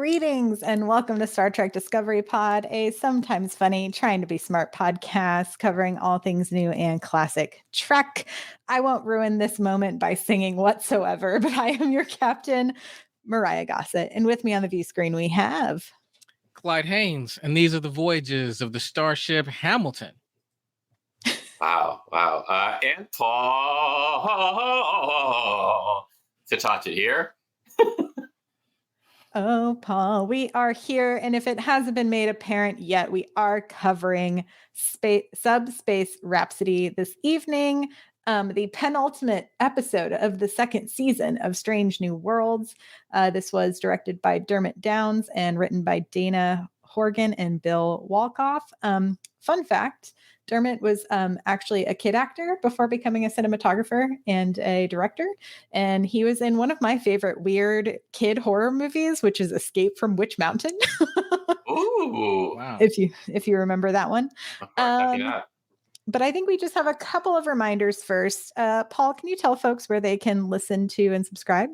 Greetings and welcome to Star Trek Discovery Pod, a sometimes funny, trying to be smart podcast covering all things new and classic Trek. I won't ruin this moment by singing whatsoever, but I am your captain, Myrriah Gossett. And with me on the view screen, we have Clyde Haynes, and these are the voyages of the starship Hamilton. Wow. And Paul Tatacha here. Oh, Paul, we are here. And if it hasn't been made apparent yet, we are covering Subspace Rhapsody this evening, the penultimate episode of the second season of Strange New Worlds. This was directed by Dermot Downes and written by Dana Horgan and Bill Wolkoff. Fun fact, Dermot was actually a kid actor before becoming a cinematographer and a director. And he was in one of my favorite weird kid horror movies, which is Escape from Witch Mountain. Ooh. Wow. If you remember that one. Not. But I think we just have a couple of reminders first. Paul, can you tell folks where they can listen to and subscribe?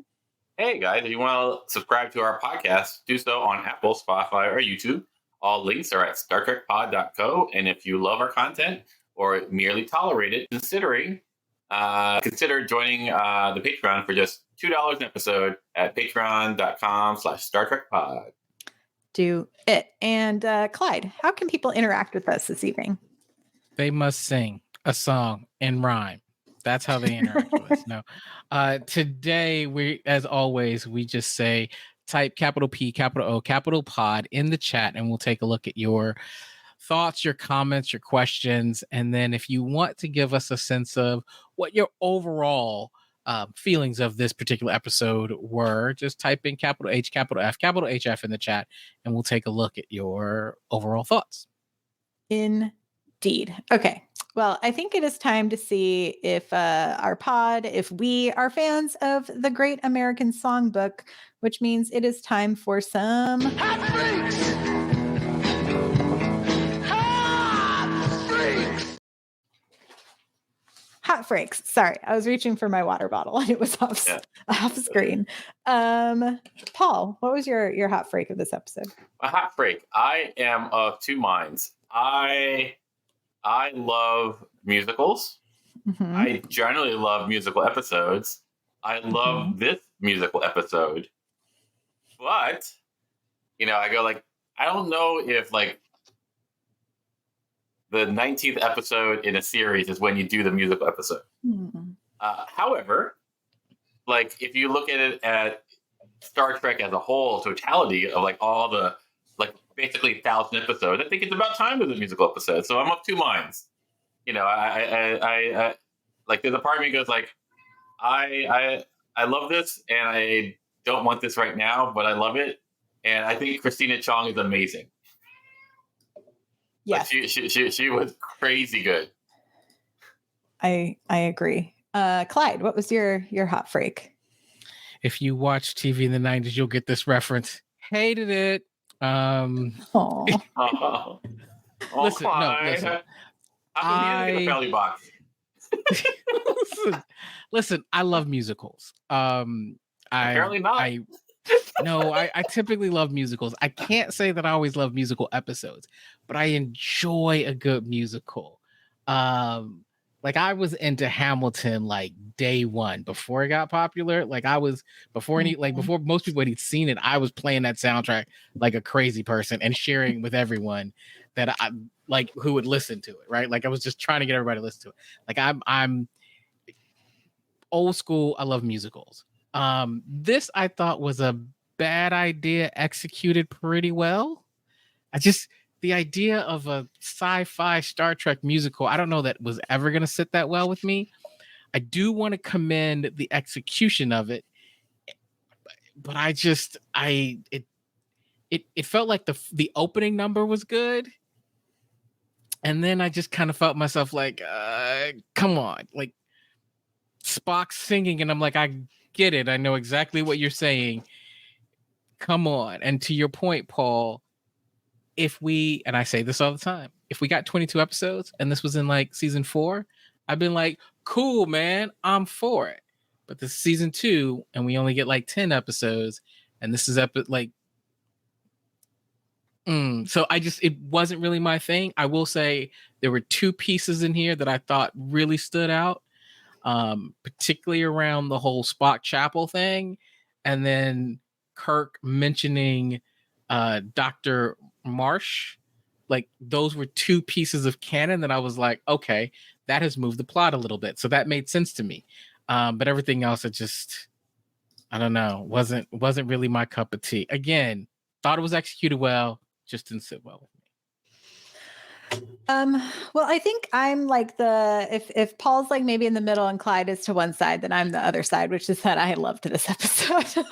Hey, guys, if you want to subscribe to our podcast, do so on Apple, Spotify, or YouTube. All links are at StarTrekPod.co. And if you love our content or merely tolerate it, consider joining the Patreon for just $2 an episode at patreon.com/StarTrekPod. Do it. And Clyde, how can people interact with us this evening? They must sing a song in rhyme. That's how they interact with us. No. Today, we, as always, we just say type capital P, capital O, capital pod in the chat, and we'll take a look at your thoughts, your comments, your questions. And then if you want to give us a sense of what your overall feelings of this particular episode were, just type in capital H, capital F, capital HF in the chat, and we'll take a look at your overall thoughts. Indeed. Okay. Well, I think it is time to see if if we are fans of the Great American Songbook, which means it is time for some Hot freaks! Hot freaks! hot freaks. Sorry, I was reaching for my water bottle and it was off screen. Paul, what was your hot freak of this episode? A hot freak. I am of two minds. I love musicals. Mm-hmm. I generally love musical episodes. I love this musical episode. But, I go I don't know if the 19th episode in a series is when you do the musical episode. Mm-hmm. However, if you look at it at Star Trek as a whole, totality of all the basically 1,000 episodes, I think it's about time for the musical episode. So I'm of two minds. I there's a part of me goes I love this and I don't want this right now, but I love it. And I think Christina Chong is amazing. Yes. She was crazy good. I agree. Clyde, what was your hot freak? If you watch TV in the 90s, you'll get this reference. Hated it. Oh, Listen, I in the belly box. listen, I love musicals. Apparently not. I typically love musicals. I can't say that I always love musical episodes, but I enjoy a good musical. I was into Hamilton day one before it got popular. Before most people had seen it, I was playing that soundtrack like a crazy person and sharing with everyone that I who would listen to it, right? I was just trying to get everybody to listen to it. I'm old school. I love musicals. This I thought was a bad idea executed pretty well. The idea of a sci-fi Star Trek musical, I don't know that was ever going to sit that well with me. I do want to commend the execution of it, but it felt like the opening number was good. And then I just kind of felt myself come on, Spock singing. And I'm I get it. I know exactly what you're saying. Come on. And to your point, Paul, and I say this all the time, if we got 22 episodes and this was in season 4, I've been cool, man, I'm for it. But this is season 2 and we only get 10 episodes and this is So it wasn't really my thing. I will say there were two pieces in here that I thought really stood out, particularly around the whole Spock Chapel thing, and then Kirk mentioning Dr. Marsh. Like, those were two pieces of canon that I was like, okay, that has moved the plot a little bit, so that made sense to me. But everything else, it just, I don't know, wasn't really my cup of tea. Again, thought it was executed well, just didn't sit well with me. Well, I think I'm like if Paul's like maybe in the middle and Clyde is to one side, then I'm the other side, which is that I loved this episode.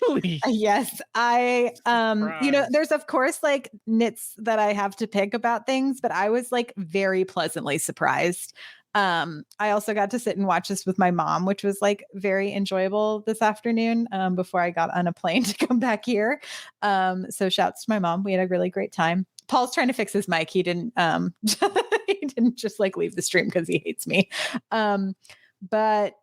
Really? Yes. There's of course like nits that I have to pick about things, but I was like very pleasantly surprised. I also got to sit and watch this with my mom, which was like very enjoyable this afternoon, before I got on a plane to come back here. So shouts to my mom. We had a really great time. Paul's trying to fix his mic. He didn't he didn't just like leave the stream because he hates me. But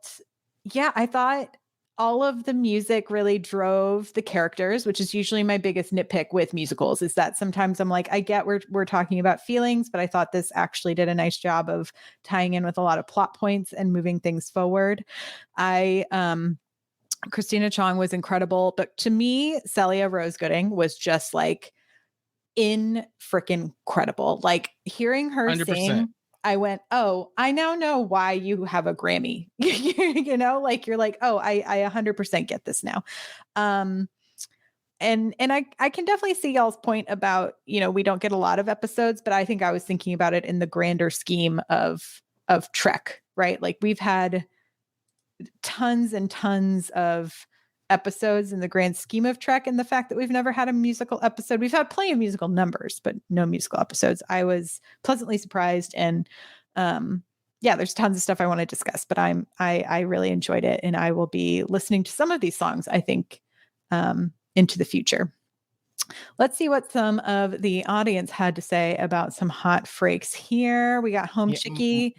yeah, I thought all of the music really drove the characters, which is usually my biggest nitpick with musicals, is that sometimes I'm like, I get we're talking about feelings, but I thought this actually did a nice job of tying in with a lot of plot points and moving things forward. Christina Chong was incredible, but to me, Celia Rose Gooding was just like freaking credible. Like, hearing her 100%. sing, I went, oh, I now know why you have a Grammy. Like, you're like, oh, I 100% get this now. And I can definitely see y'all's point about, we don't get a lot of episodes, but I think I was thinking about it in the grander scheme of Trek, right? Like, we've had tons and tons of episodes in the grand scheme of Trek, and the fact that we've never had a musical episode. We've had plenty of musical numbers, but no musical episodes. I was pleasantly surprised, and there's tons of stuff I want to discuss, but I really enjoyed it, and I will be listening to some of these songs, I think, into the future. Let's see what some of the audience had to say about some hot frakes here. We got Home Chicky.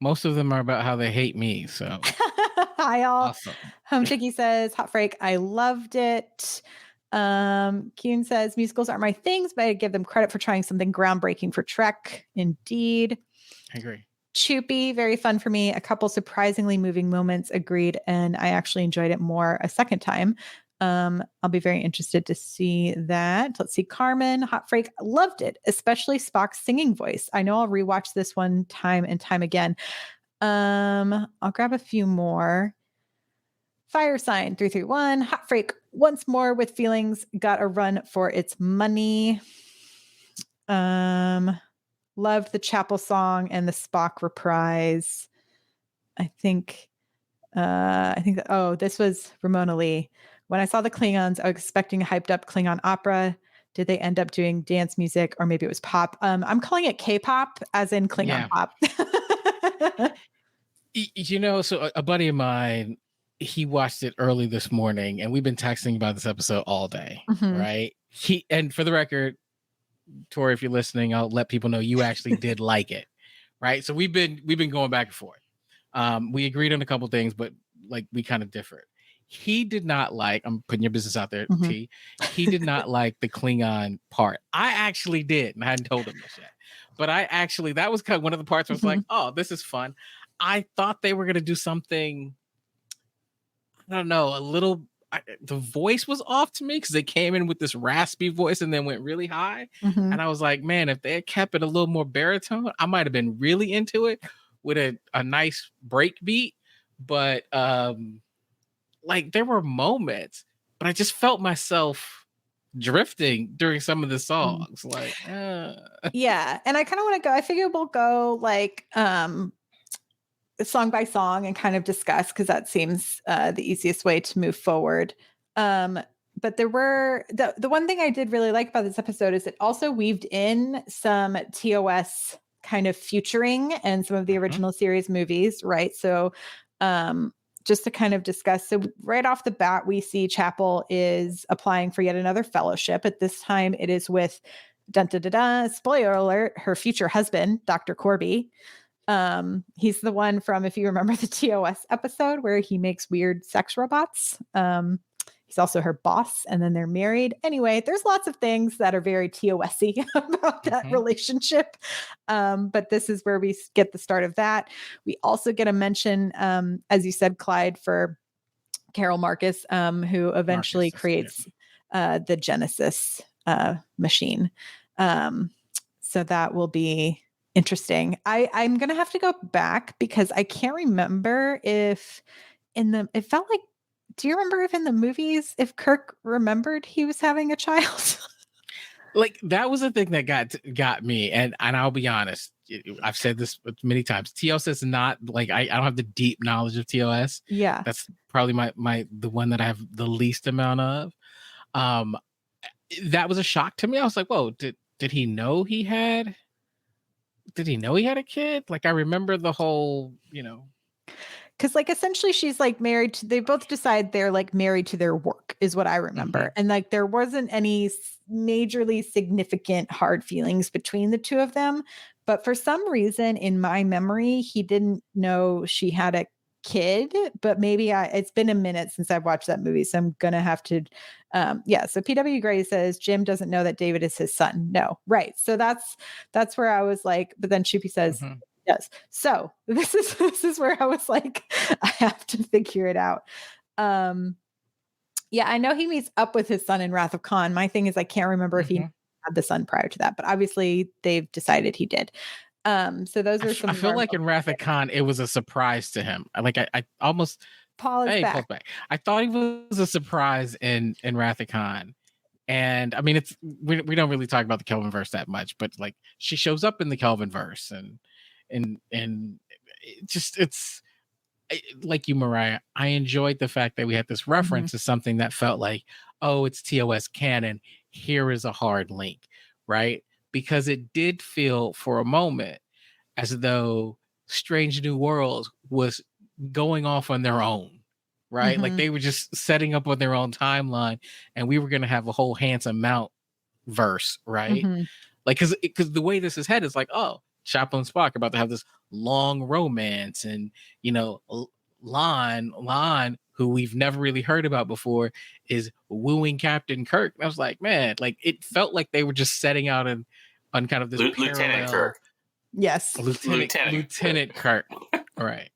Most of them are about how they hate me, so hi all. awesome. Home Chicky says, hot frake, I loved it. Kuhn says, musicals aren't my things, but I give them credit for trying something groundbreaking for Trek. Indeed. I agree. Choopy, very fun for me. A couple surprisingly moving moments, agreed. And I actually enjoyed it more a second time. I'll be very interested to see that. Let's see. Carmen, hot frake, loved it, especially Spock's singing voice. I know I'll rewatch this one time and time again. I'll grab a few more. Fire Sign 331, hot frake, once more with feelings, got a run for its money. Loved the Chapel song and the Spock reprise. I think this was Ramona Lee. When I saw the Klingons, I was expecting a hyped up Klingon opera. Did they end up doing dance music, or maybe it was pop? I'm calling it K-pop, as in Klingon pop. So a buddy of mine, he watched it early this morning, and we've been texting about this episode all day, right? And for the record, Tori, if you're listening, I'll let people know you actually did like it, right? So we've been going back and forth. We agreed on a couple things, but like we kind of differed. He did not like, I'm putting your business out there, T. He did not like the Klingon part. I actually did, and I hadn't told him this yet. But that was kind of one of the parts where I was like, oh, this is fun. I thought they were going to do something, I don't know, the voice was off to me because they came in with this raspy voice and then went really high. And I was like, man, if they had kept it a little more baritone, I might have been really into it with a nice break beat. But like, there were moments, but I just felt myself drifting during some of the songs. Yeah. And I kind of want to go, I figure we'll go like song by song and kind of discuss, because that seems the easiest way to move forward. But there were the one thing I did really like about this episode is it also weaved in some TOS kind of featuring and some of the original series movies, right? So just to kind of discuss. So right off the bat, we see Chapel is applying for yet another fellowship. At this time, it is with, spoiler alert, her future husband, Dr. Corby. He's the one from, if you remember the TOS episode where he makes weird sex robots. He's also her boss, and then they're married. Anyway, there's lots of things that are very TOS-y about that relationship. But this is where we get the start of that. We also get a mention, as you said, Clyde, for Carol Marcus, who eventually creates the Genesis machine. So that will be interesting. I'm gonna have to go back because I can't remember if it felt like, do you remember if in the movies if Kirk remembered he was having a child? Like that was the thing that got me, and I'll be honest, I've said this many times. TOS is not like I don't have the deep knowledge of TOS. Yeah, that's probably the one that I have the least amount of. That was a shock to me. I was like, whoa, did he know he had? Did he know he had a kid? Like I remember the whole, because like essentially she's like married to, they both decide they're like married to their work is what I remember. And like there wasn't any majorly significant hard feelings between the two of them, but for some reason in my memory he didn't know she had a kid. But maybe it's been a minute since I've watched that movie, so I'm gonna have to so PW Gray says Jim doesn't know that David is his son. No, right. So that's where I was like, but then Chupi says yes. So this is where I was like, I have to figure it out. Yeah, I know he meets up with his son in Wrath of Khan. My thing is I can't remember if he had the son prior to that, but obviously they've decided he did. So those are some. I feel like in Wrath of Khan, it was a surprise to him. Like I almost Paul is back. Paul's back. I thought he was a surprise in Wrath of Khan. And I mean, we don't really talk about the Kelvin verse that much, but like she shows up in the Kelvin verse and it's like you, Myrriah. I enjoyed the fact that we had this reference to something that felt like, oh, it's TOS canon. Here is a hard link, right? Because it did feel for a moment as though Strange New Worlds was going off on their own, right? Like they were just setting up on their own timeline, and we were going to have a whole Handsome Mount verse, right? Like, because the way this is headed is like, oh, Chaplin and Spock are about to have this long romance, and Lon, who we've never really heard about before, is wooing Captain Kirk. And I was like, man, like it felt like they were just setting out on kind of this Lieutenant Kirk. Yes, Lieutenant Kirk. Right.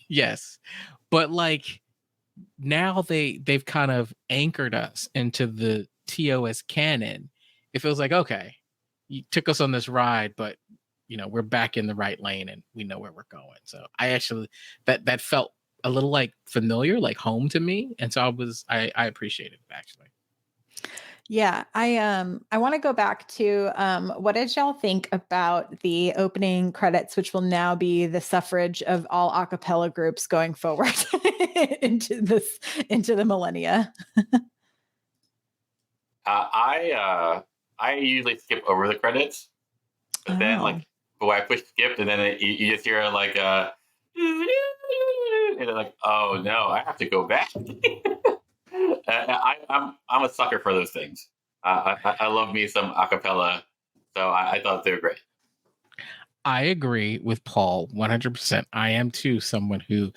Yes, but like now they've kind of anchored us into the TOS canon. It feels like, okay, you took us on this ride, but we're back in the right lane and we know where we're going. So I actually that felt a little like familiar, like home to me, and so I appreciated it actually. Yeah, I want to go back to what did y'all think about the opening credits, which will now be the suffrage of all a cappella groups going forward into the millennia? I usually skip over the credits, but then I push skip, and then you just hear like and they're like, oh no, I have to go back. I'm a sucker for those things. I love me some acapella, so I thought they were great. I agree with Paul 100%. I am too someone who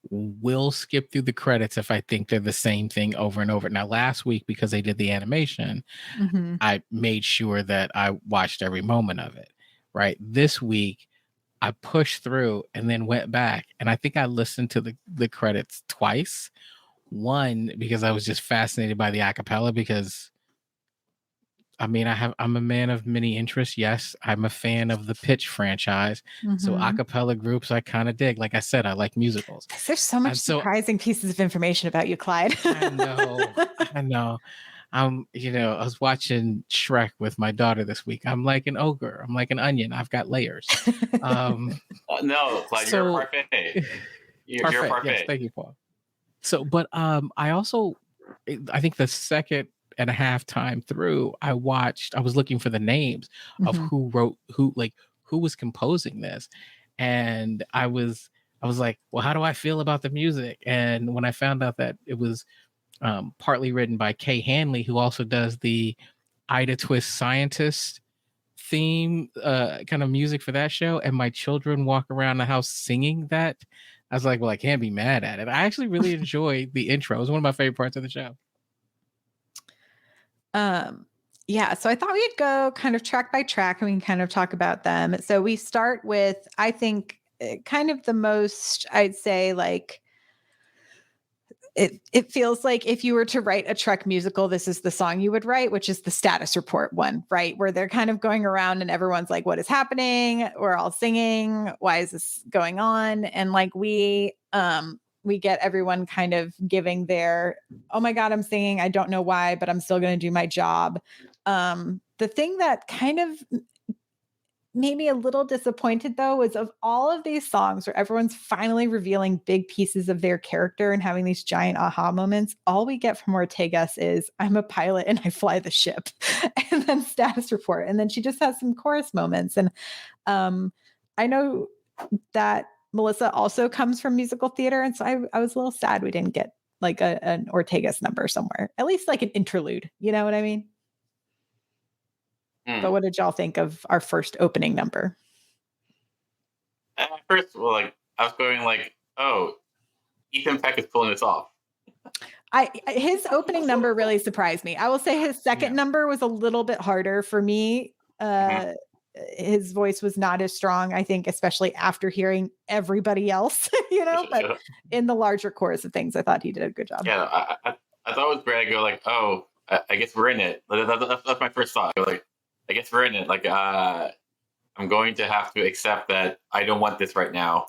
will skip through the credits if I think they're the same thing over and over. Now, last week, because they did the animation, I made sure that I watched every moment of it. Right. This week, I pushed through and then went back, and I think I listened to the credits twice. One, because I was just fascinated by the acapella, because I mean, I'm a man of many interests. Yes, I'm a fan of the Pitch franchise. So acapella groups I kind of dig. Like I said, I like musicals. There's so much surprising pieces of information about you, Clyde. I know. I was watching Shrek with my daughter this week. I'm like an ogre. I'm like an onion. I've got layers. No, Clyde, you're a parfait. You're a parfait. Yes, thank you, Paul. So, but I think the second and a half time through, I was looking for the names of who was composing this. And I was like, well, how do I feel about the music? And when I found out that it was partly written by Kay Hanley, who also does the Ida Twist Scientist theme kind of music for that show, and my children walk around the house singing that I was like, well, I can't be mad at it. I actually really enjoyed the intro. It was one of my favorite parts of the show. Yeah, so I thought we'd go kind of track by track and we can kind of talk about them. So we start with, I think, kind of the most, I'd say, like, it feels like if you were to write a Trek musical, this is the song you would write, which is the status report one, right? Where they're kind of going around and everyone's like, what is happening? We're all singing. Why is this going on? And like we get everyone kind of giving their, oh my God, I'm singing. I don't know why, but I'm still going to do my job. The thing that kind of made me a little disappointed though was of all of these songs where everyone's finally revealing big pieces of their character and having these giant aha moments, all we get from Ortegas is I'm a pilot and I fly the ship and then status report. And then she just has some chorus moments. And I know that Melissa also comes from musical theater. And so I was a little sad we didn't get like an Ortegas number somewhere, at least like an interlude. You know what I mean? But what did y'all think of our first opening number? At first, well, like I was going like, oh, Ethan Peck is pulling this off. His opening number really surprised me. I will say his second number was a little bit harder for me. His voice was not as strong, I think, especially after hearing everybody else, but in the larger chorus of things, I thought he did a good job. Yeah, I thought it was great. I go like, oh, I guess we're in it. That's my first thought. I go like, I guess we're in it. Like, I'm going to have to accept that I don't want this right now,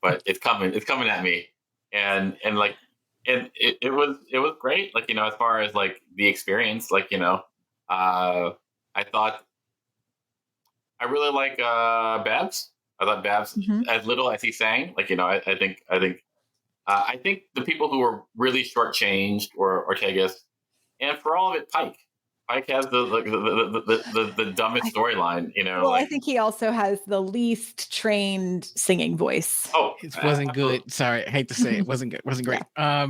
but it's coming. It's coming at me, and it was great. Like, as far as like the experience, like, I thought I really like Babs. I thought Babs, as little as he sang, like, I think the people who were really shortchanged were Ortegas, and for all of it, Pike. Pike has the dumbest storyline, Well, I think he also has the least trained singing voice. Oh, it wasn't good. Sorry, I hate to say it wasn't good. Wasn't great. Yeah.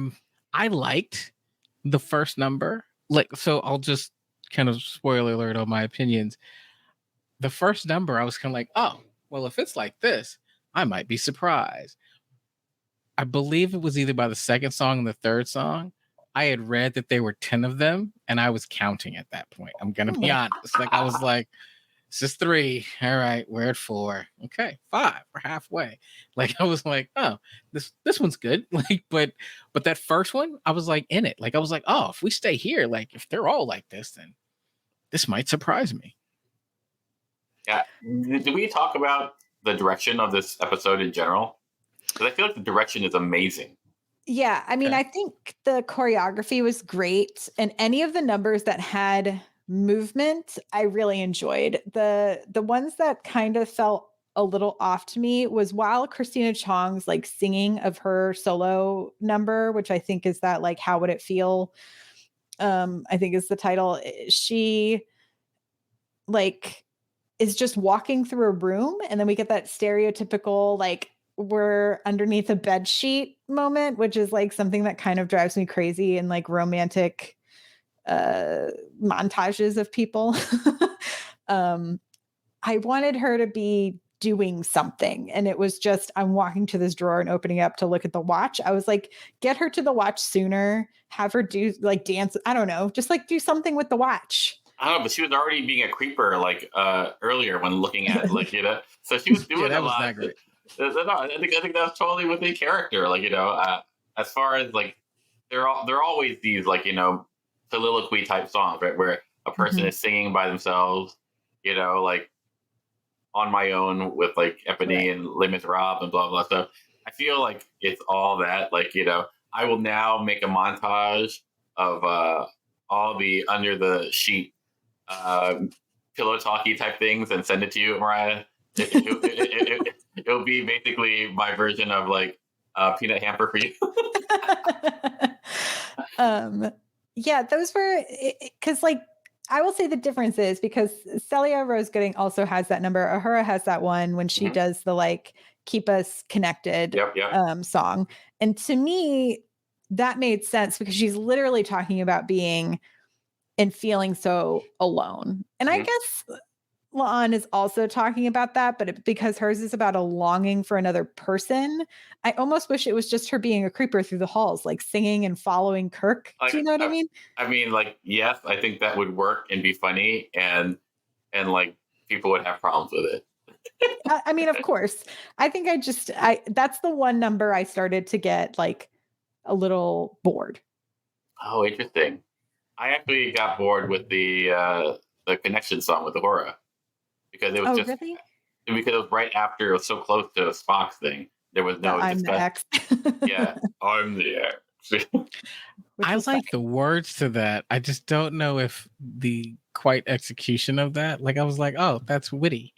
I liked the first number. Like, so I'll just kind of spoiler alert on my opinions. The first number, I was kind of like, oh, well, if it's like this, I might be surprised. I believe it was either by the second song and the third song. I had read that there were 10 of them, and I was counting at that point. I'm going to be honest. Like, I was like, this is 3. All right, we're at 4. Okay, 5. We're halfway. Like, I was like, oh, this one's good. Like, but that first one, I was like in it. Like, I was like, oh, if we stay here, like, if they're all like this, then this might surprise me. Yeah. Did we talk about the direction of this episode in general? Because I feel like the direction is amazing. Yeah, I mean, I think the choreography was great, and any of the numbers that had movement, I really enjoyed. The ones that kind of felt a little off to me was while Christina Chong's like singing of her solo number, which I think is that like How Would It Feel? I think is the title. She like is just walking through a room, and then we get that stereotypical like we're underneath a bed sheet moment, which is like something that kind of drives me crazy in like romantic montages of people. I wanted her to be doing something, and it was just I'm walking to this drawer and opening up to look at the watch. I was like, get her to the watch sooner, have her do like dance, I don't know, just like do something with the watch. I don't know, but she was already being a creeper like earlier when looking at it, like, so she was doing a lot. No, I think that's totally within character. Like, as far as like, they're always these like, soliloquy type songs, right? Where a person is singing by themselves, like on my own with like Ebony and Les Miserables and blah, blah, stuff. I feel like it's all that, like, I will now make a montage of all the under the sheet pillow talky type things and send it to you, Myrriah. It'll be basically my version of like peanut hamper for you. Yeah, those were because like I will say the difference is because Celia Rose Gooding also has that number. Uhura has that one when she does the like keep us connected song. And to me, that made sense because she's literally talking about being and feeling so alone. And I guess La'an is also talking about that, but because hers is about a longing for another person, I almost wish it was just her being a creeper through the halls, like singing and following Kirk. Do you Like, know what I mean? I mean, like, yes, I think that would work and be funny, and like people would have problems with it. I mean, of course. I think I that's the one number I started to get like a little bored. Oh, interesting. I actually got bored with the connection song with the horror because it was Oh, just really? because it was right after it was so close to Spock's thing. There was The no I'm the discussion. X. Yeah, I'm the X. Which I was like funny. the words to that. I just don't know if the quite execution of that. Like I was like, oh, that's witty.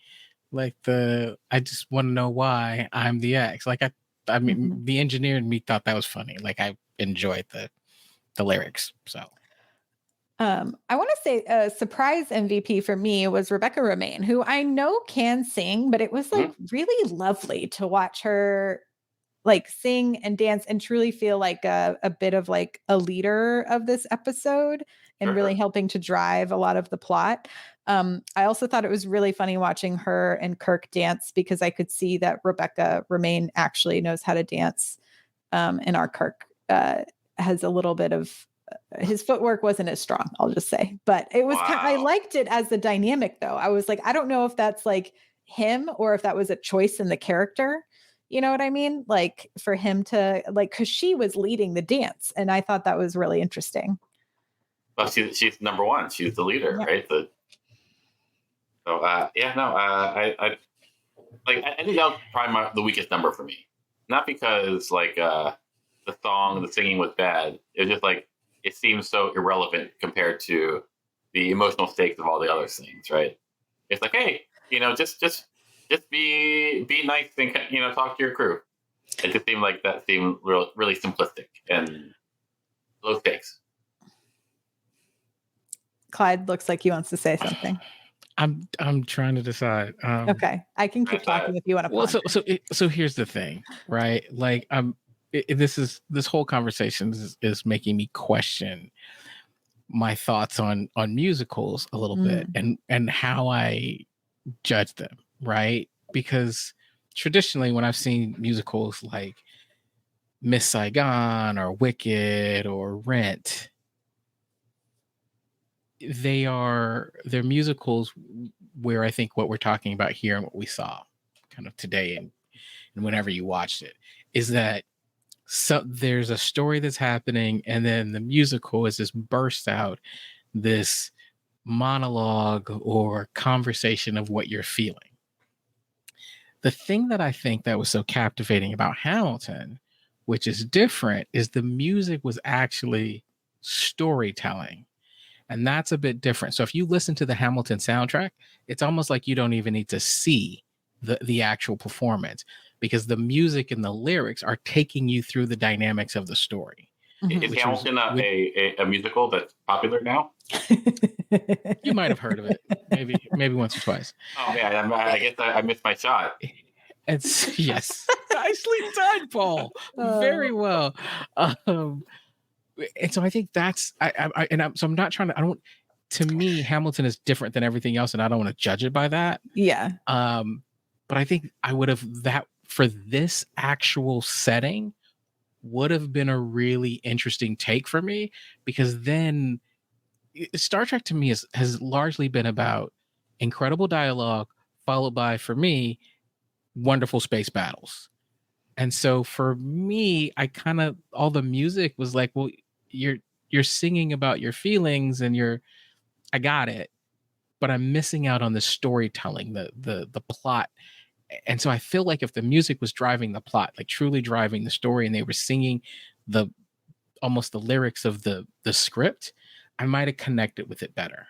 Like I just want to know why I'm the X. Like I mean, Mhm. the engineer in me thought that was funny. Like I enjoyed the lyrics. So I want to say a surprise MVP for me was Rebecca Romaine, who I know can sing, but it was like Mhm. really lovely to watch her like sing and dance and truly feel like a bit of like a leader of this episode and Sure, really sure. helping to drive a lot of the plot. I also thought it was really funny watching her and Kirk dance because I could see that Rebecca Romaine actually knows how to dance. And our Kirk has a little bit of his footwork wasn't as strong, I'll just say. But it was I Wow. liked it as the dynamic though. I was like, I don't know if that's like him or if that was a choice in the character. You know what I mean? Like for him to like cuz she was leading the dance and I thought that was really interesting. Well, she's number one. She's the leader, Yeah. right? So yeah, no, I think that was probably the weakest number for me. Not because like the song, the singing was bad. It was just like it seems so irrelevant compared to the emotional stakes of all the other things, right? It's like, hey, just be nice and talk to your crew. It just seemed like that seemed really simplistic and low stakes. Clyde looks like he wants to say something. I'm trying to decide. Okay. I can keep talking if you want to Well, ponder. so here's the thing, right? Like this whole conversation is making me question my thoughts on musicals a little bit Mm. and how I judge them, right? Because traditionally when I've seen musicals like Miss Saigon or Wicked or Rent, they're musicals where I think what we're talking about here and what we saw kind of today and whenever you watched it is that there's a story that's happening and then the musical is this burst out this monologue or conversation of what you're feeling. The thing that I think that was so captivating about Hamilton, which is different, is the music was actually storytelling. And that's a bit different. So if you listen to the Hamilton soundtrack, it's almost like you don't even need to see the actual performance because the music and the lyrics are taking you through the dynamics of the story. Is Which was Hamilton a musical that's popular now? you might have heard of it, maybe once or twice. Oh man, I guess I missed my shot. It's yes, nicely done, Paul. Very Oh. well. And so I think that's so I'm not trying to. I don't. To me, Hamilton is different than everything else, and I don't want to judge it by that. Yeah. But I think I would have that for this actual setting would have been a really interesting take for me because then Star Trek to me has largely been about incredible dialogue followed by for me wonderful space battles. And so for me, I kind of all the music was like, well, you're singing about your feelings and I got it, but I'm missing out on the storytelling, the plot. And so I feel like if the music was driving the plot, like truly driving the story, and they were singing the almost the lyrics of the script, I might have connected with it better.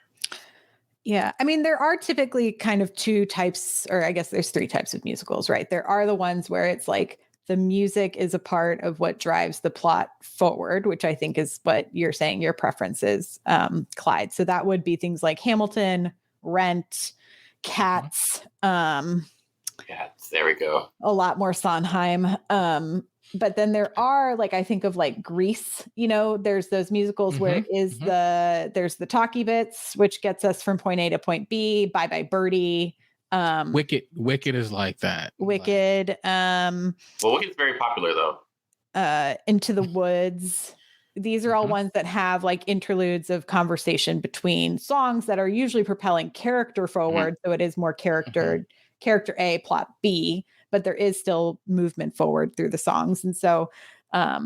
Yeah. I mean, there are typically kind of two types, or I guess there's three types of musicals, right? There are the ones where it's like the music is a part of what drives the plot forward, which I think is what you're saying your preference is, Clyde. So that would be things like Hamilton, Rent, Cats, Yeah, there we go. a lot more Sondheim. But then there are, like, I think of like Grease, there's those musicals where it is there's the talkie bits, which gets us from point A to point B. Bye Bye Birdie. Wicked is like that. Wicked. Well, Wicked's very popular though. Into the Woods. These are all ones that have like interludes of conversation between songs that are usually propelling character forward. So it is more character A, plot B, but there is still movement forward through the songs. And so I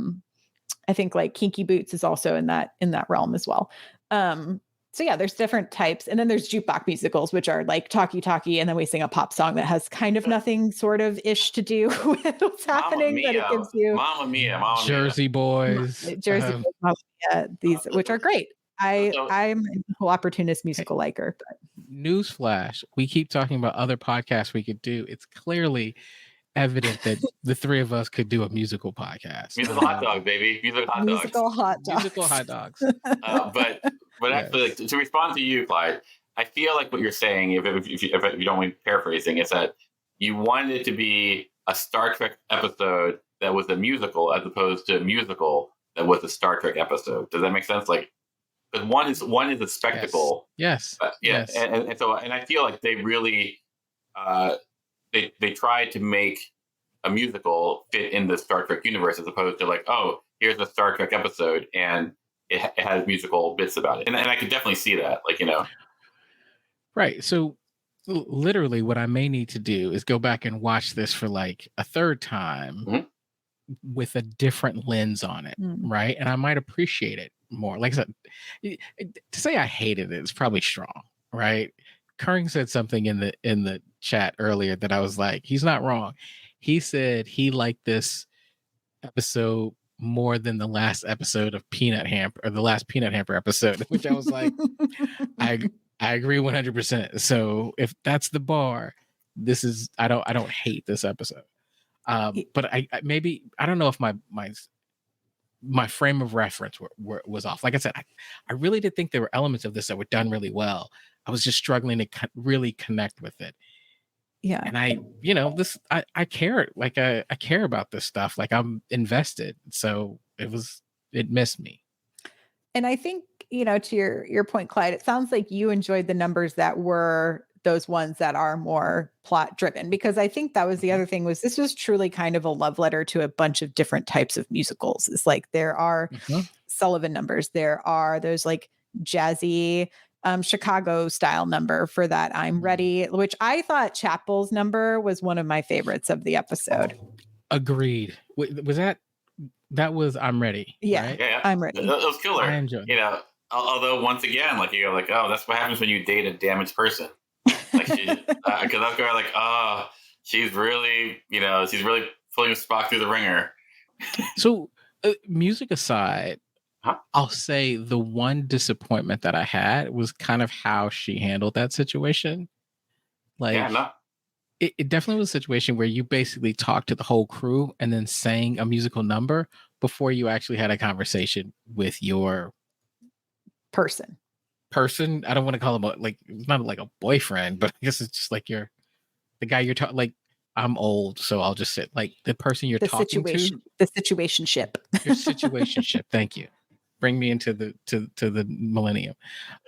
think like Kinky Boots is also in that realm as well. So yeah, there's different types. And then there's jukebox musicals, which are like talkie, and then we sing a pop song that has kind of nothing sort of ish to do with what's happening, but it gives you Mamma Mia. Jersey Boys. Mamma Mia, these, which are great. I'm an equal opportunist musical liker. But. Newsflash, we keep talking about other podcasts we could do. It's clearly evident that the three of us could do a musical podcast. Musical hot dog, baby. Musical hot dogs. But actually, like, to respond to you, Clyde, I feel like what you're saying, if you don't mind paraphrasing, is that you wanted it to be a Star Trek episode that was a musical as opposed to a musical that was a Star Trek episode. Does that make sense? Like, because one is a spectacle. Yes. Yeah. Yes. And so I feel like they really they tried to make a musical fit in the Star Trek universe as opposed to like, oh, here's a Star Trek episode and it has musical bits about it. And I could definitely see that, like, Right. So literally what I may need to do is go back and watch this for like a third time with a different lens on it. Right. And I might appreciate it more. Like I said, to say I hated it is probably strong. Right. Curring said something in the chat earlier that I was like, he's not wrong. He said he liked this episode more than the last episode of Peanut Hamper, or the last Peanut Hamper episode, which I was like, I agree 100%. So if that's the bar, this is, I don't hate this episode. But I maybe, I don't know if my frame of reference was off. Like I said, I really did think there were elements of this that were done really well. I was just struggling to really connect with it. Yeah. And I care, like I care about this stuff. Like I'm invested. So it missed me. And I think, to your point, Clyde, it sounds like you enjoyed the numbers that were those ones that are more plot driven, because I think that was the other thing, was this was truly kind of a love letter to a bunch of different types of musicals. It's like there are Sullivan numbers. There are those like jazzy Chicago style number for that I'm Ready, which I thought Chapel's number was one of my favorites of the episode. Agreed. Was that was I'm Ready? Yeah, right? Yeah, I'm Ready. It was killer. I enjoyed it. Although once again, like, you go like, oh, that's what happens when you date a damaged person. Like, because I was going like, oh, she's really pulling Spock through the ringer. So music aside, I'll say the one disappointment that I had was kind of how she handled that situation. Like, it definitely was a situation where you basically talked to the whole crew and then sang a musical number before you actually had a conversation with your person. I don't want to call him not like a boyfriend, but I guess it's just like the guy you're talking. Like, I'm old, so I'll just say like the person you're talking to. The situationship. Your situationship. Thank you. Bring me into the millennium.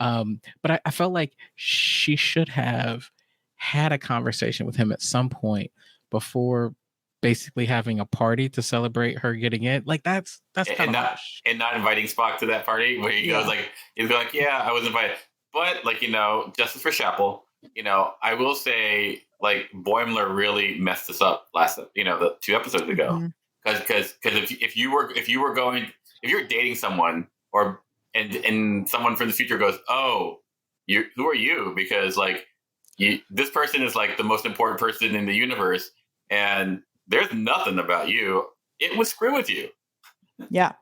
But I felt like she should have had a conversation with him at some point before basically having a party to celebrate her getting in. Like that's kind of harsh. And not inviting Spock to that party where he goes like, he's going like, yeah, I was invited. But like, justice for Chapel, I will say like Boimler really messed this up the 2 episodes ago. Because if you're dating someone and someone from the future goes, oh, who are you? Because like this person is like the most important person in the universe, and there's nothing about you. It would screw with you. Yeah.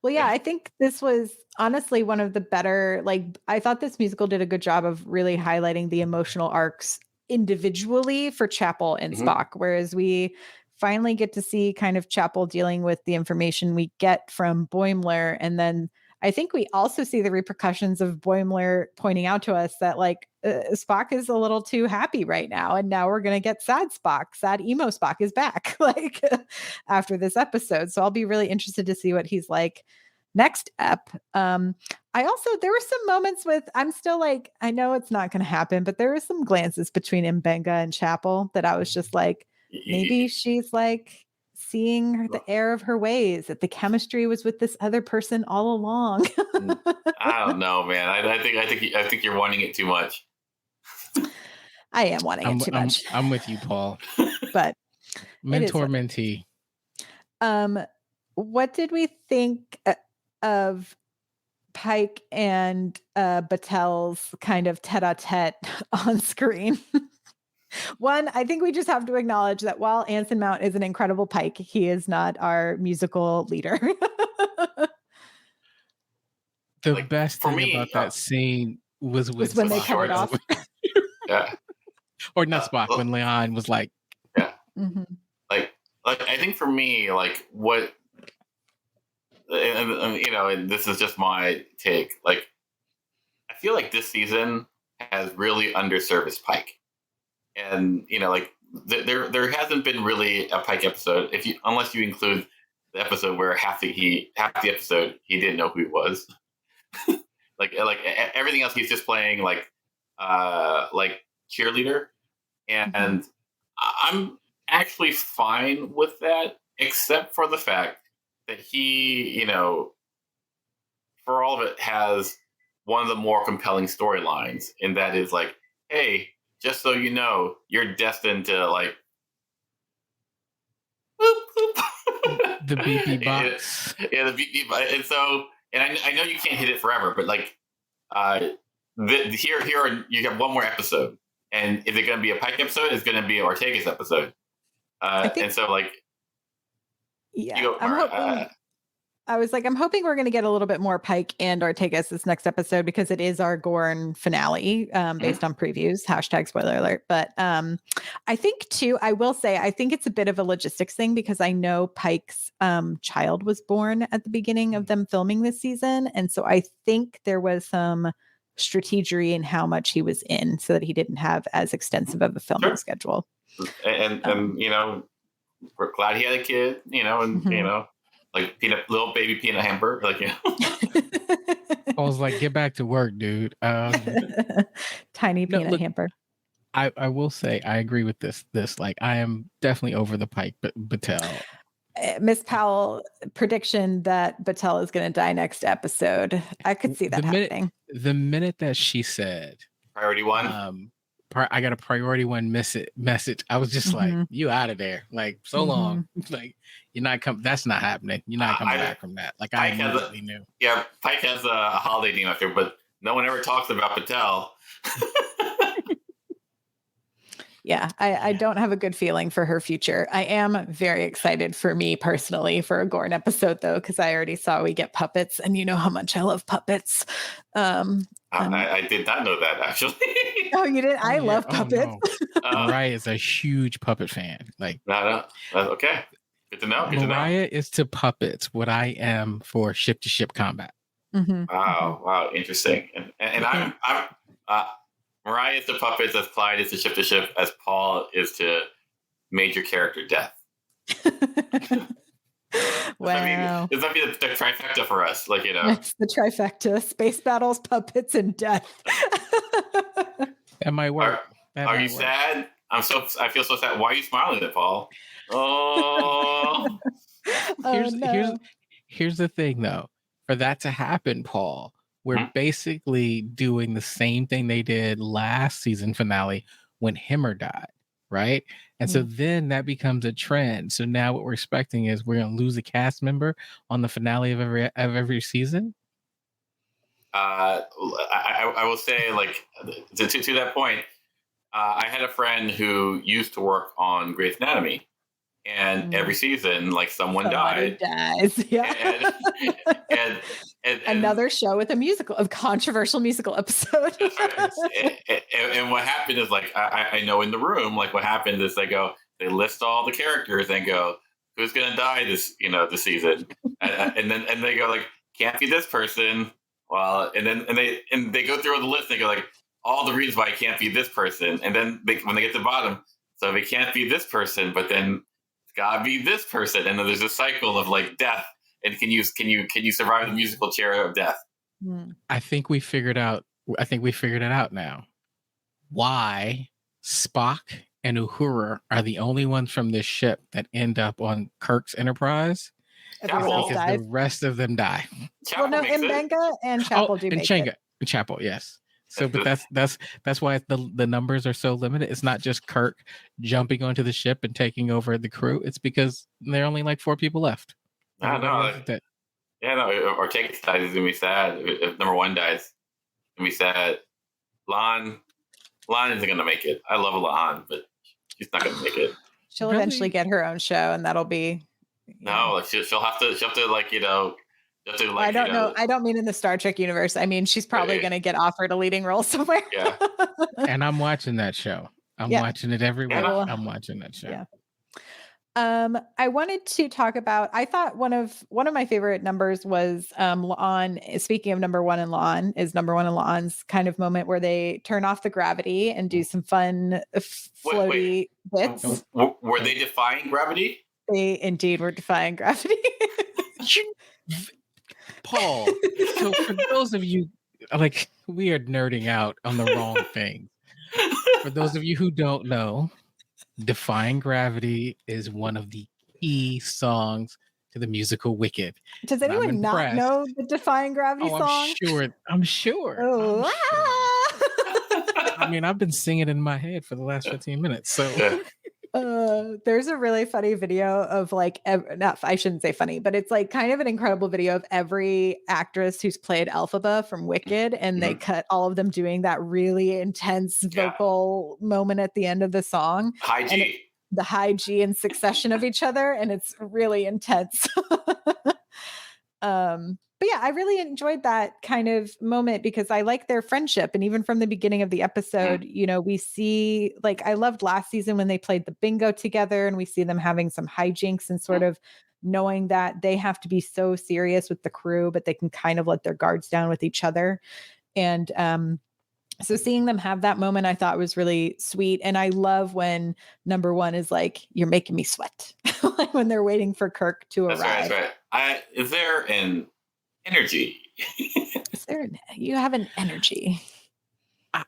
Well, yeah, I think this was honestly one of the better, I thought this musical did a good job of really highlighting the emotional arcs individually for Chapel and Spock, whereas we finally get to see kind of Chapel dealing with the information we get from Boimler. And then I think we also see the repercussions of Boimler pointing out to us that like Spock is a little too happy right now, and now we're gonna get sad Spock. Sad emo Spock is back like after this episode. So I'll be really interested to see what he's like next ep. I also, there were some moments with, I'm still like, I know it's not going to happen, but there were some glances between Mbenga and Chapel that I was just like, maybe she's like seeing the error of her ways, that the chemistry was with this other person all along. I don't know, man. I think you're wanting it too much. I am wanting it too much. I'm with you, Paul. But mentor mentee. What did we think of Pike and Batel's kind of tete-a-tete on screen? One, I think we just have to acknowledge that while Anson Mount is an incredible Pike, he is not our musical leader. The best thing about that scene was when they cut it off. Yeah. Or not Spock, when Leon was like, yeah. Mm-hmm. Like I think for me, like what, and this is just my take. Like, I feel like this season has really underserviced Pike, and like there hasn't been really a Pike episode unless you include the episode where half the episode he didn't know who he was. like everything else he's just playing like cheerleader, and I'm actually fine with that, except for the fact that he, for all of it, has one of the more compelling storylines, and that is like, hey, just so you know, you're destined to like the BP box. Yeah, the BP box. And so, and I know you can't hit it forever, but like, here you have one more episode, and is it going to be a Pike episode? It's going to be Ortega's episode. And so like, yeah, I'm hoping we're going to get a little bit more Pike and Ortegas this next episode, because it is our Gorn finale, based on previews, #spoiler alert. But I think too, I will say, I think it's a bit of a logistics thing, because I know Pike's child was born at the beginning of them filming this season. And so I think there was some strategery in how much he was in, so that he didn't have as extensive of a filming schedule. And we're glad he had a kid, and like little baby peanut hamper, like I was like, get back to work, dude. Tiny peanut hamper. I will say I agree with this. Like, I am definitely over the Pike Batel. Miss Powell prediction that Batel is going to die next episode. I could see that happening. The minute that she said priority one, I got a priority one message. I was just like, you out of there. Like, so long. Like, you're not coming. That's not happening. You're not coming back from that. Like, I immediately knew. Yeah, Pike has a holiday name out there, but no one ever talks about Batel. Yeah, I don't have a good feeling for her future. I am very excited for me personally for a Gorn episode, though, because I already saw we get puppets, and you know how much I love puppets. I did not know that, actually. Oh, you did? I love puppets. No. Myrriah is a huge puppet fan. Like, no. Okay. Good to know. Myrriah is to puppets what I am for ship-to-ship combat. Wow, interesting. And I'm Myrriah is to puppets as Clyde is to ship, as Paul is to major character death. Wow. This might be the trifecta for us. Like, It's the trifecta: space battles, puppets, and death. That might work. Are you sad? I feel so sad. Why are you smiling at Paul? Oh. Here's the thing, though. For that to happen, Paul, we're basically doing the same thing they did last season finale when Himmer died, right? And so then that becomes a trend. So now what we're expecting is we're going to lose a cast member on the finale of every season. I will say, like, to that point, I had a friend who used to work on Grey's Anatomy, and every season, like, somebody dies. Yeah. And another show with a controversial musical episode. and what happened is, like, I know in the room, like, what happened is they list all the characters and go, who's going to die this season? and they go, like, can't be this person. Well, and they go through all the list. And they go like all the reasons why it can't be this person, and then when they get to the bottom, so it can't be this person, but then it's gotta be this person, and then there's a cycle of like death. And can you survive the musical chair of death? I think we figured out. I think we figured it out now. Why Spock and Uhura are the only ones from this ship that end up on Kirk's Enterprise. Everyone else Because dies. the rest of them die. Well, no, Mbenga and Chapel do and make it. Chapel, yes. So, but that's why the numbers are so limited. It's not just Kirk jumping onto the ship and taking over the crew. It's because there are only like 4 people left. I know. Yeah, no. Or Takis dies is gonna be sad. If number 1 dies, it's gonna be sad. Lon isn't gonna make it. I love Lon, but she's not gonna make it. She'll eventually get her own show, and that'll be. No, like she'll have to like I don't know. I don't mean in the Star Trek universe. I mean, she's probably going to get offered a leading role somewhere. Yeah. And I'm watching that show. I'm watching it every week. I'm watching that show. Yeah. I wanted to talk about. I thought one of my favorite numbers was La'an. Speaking of number 1 and La'an, is number 1 and La'an's kind of moment where they turn off the gravity and do some fun floaty bits. Were they defying gravity? They indeed were defying gravity. Paul, so for those of you, like, we are nerding out on the wrong thing. For those of you who don't know, Defying Gravity is one of the key songs to the musical Wicked. Does anyone not know the Defying Gravity song? I'm sure. Oh, I mean, I've been singing in my head for the last 15 minutes. So there's a really funny video of like, I shouldn't say funny, but it's like kind of an incredible video of every actress who's played Elphaba from Wicked, and they cut all of them doing that really intense vocal moment at the end of the song. High G. The high G in succession of each other, and it's really intense. But yeah, I really enjoyed that kind of moment because I like their friendship. And even from the beginning of the episode, we see, like, I loved last season when they played the bingo together, and we see them having some hijinks and sort of knowing that they have to be so serious with the crew, but they can kind of let their guards down with each other. And so seeing them have that moment, I thought was really sweet. And I love when number 1 is like, "You're making me sweat," like when they're waiting for Kirk to arrive. That's right. Is there an energy? You have an energy.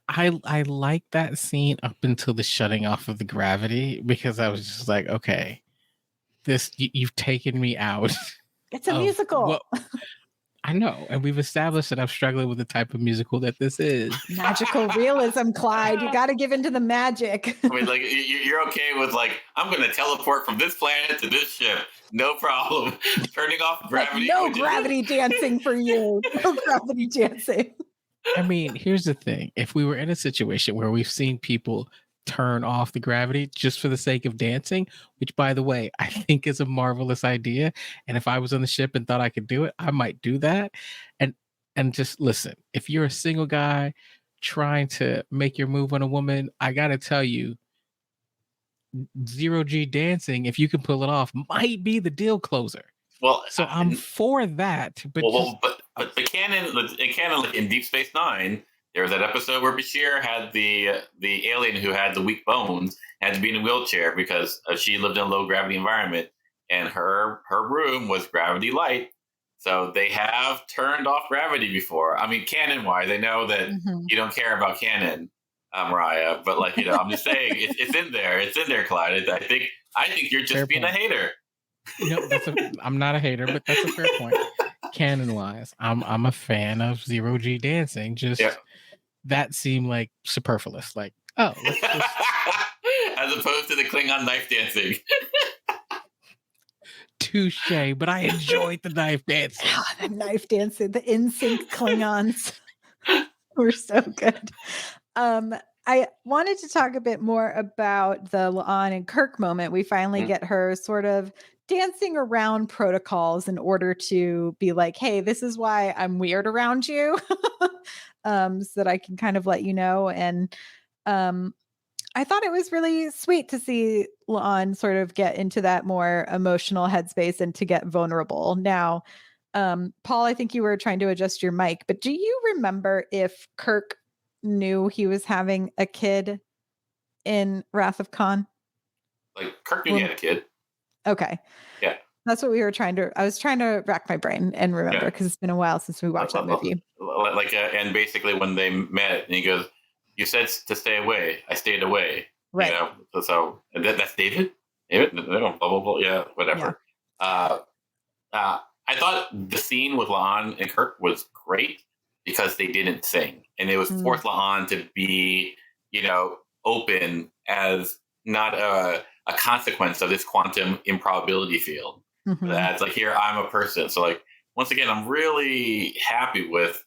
I like that scene up until the shutting off of the gravity, because I was just like, okay, you've taken me out. It's a musical. I know, and we've established that I'm struggling with the type of musical that this is. Magical realism, Clyde. You got to give into the magic. I mean, like, you're okay with, like, I'm going to teleport from this planet to this ship. No problem. Turning off gravity. Like, no gravity dancing for you. No gravity dancing. I mean, here's the thing. If we were in a situation where we've seen people turn off the gravity just for the sake of dancing, which, by the way, I think is a marvelous idea. And if I was on the ship and thought I could do it, I might do that. And just listen, if you're a single guy trying to make your move on a woman, I got to tell you, 0G dancing, if you can pull it off, might be the deal closer. Well, so I'm for that. But but the canon, like in Deep Space Nine, there was that episode where Bashir had the alien who had the weak bones, had to be in a wheelchair because she lived in a low gravity environment, and her room was gravity light. So they have turned off gravity before. I mean, canon wise, I know that you don't care about canon, Myrriah, but, like, I'm just saying it's in there. It's in there, Clyde. I think you're just being a hater. I'm not a hater, but that's a fair point. Canon wise, I'm a fan of 0G dancing. Just that seemed like superfluous. Like, oh, let's just... as opposed to the Klingon knife dancing. Touche, but I enjoyed the knife dancing. The knife dancing, the in-sync Klingons were so good. I wanted to talk a bit more about the La'an and Kirk moment. We finally get her sort of dancing around protocols in order to be like, hey, this is why I'm weird around you, so that I can kind of let you know. And I thought it was really sweet to see La'an sort of get into that more emotional headspace and to get vulnerable. Now, Paul, I think you were trying to adjust your mic, but do you remember if Kirk knew he was having a kid in Wrath of Khan? Like Kirk knew he had a kid. Okay. Yeah. That's what I was trying to rack my brain and remember because it's been a while since we watched that movie. And basically when they met, and he goes, "You said to stay away. I stayed away." Right. You know, so that's David. David, blah blah blah. Yeah, whatever. Yeah. I thought the scene with La'an and Kirk was great because they didn't sing, and it was forced La'an to be, open as not a consequence of this quantum improbability field. That's like, here, I'm a person. So like, once again, I'm really happy with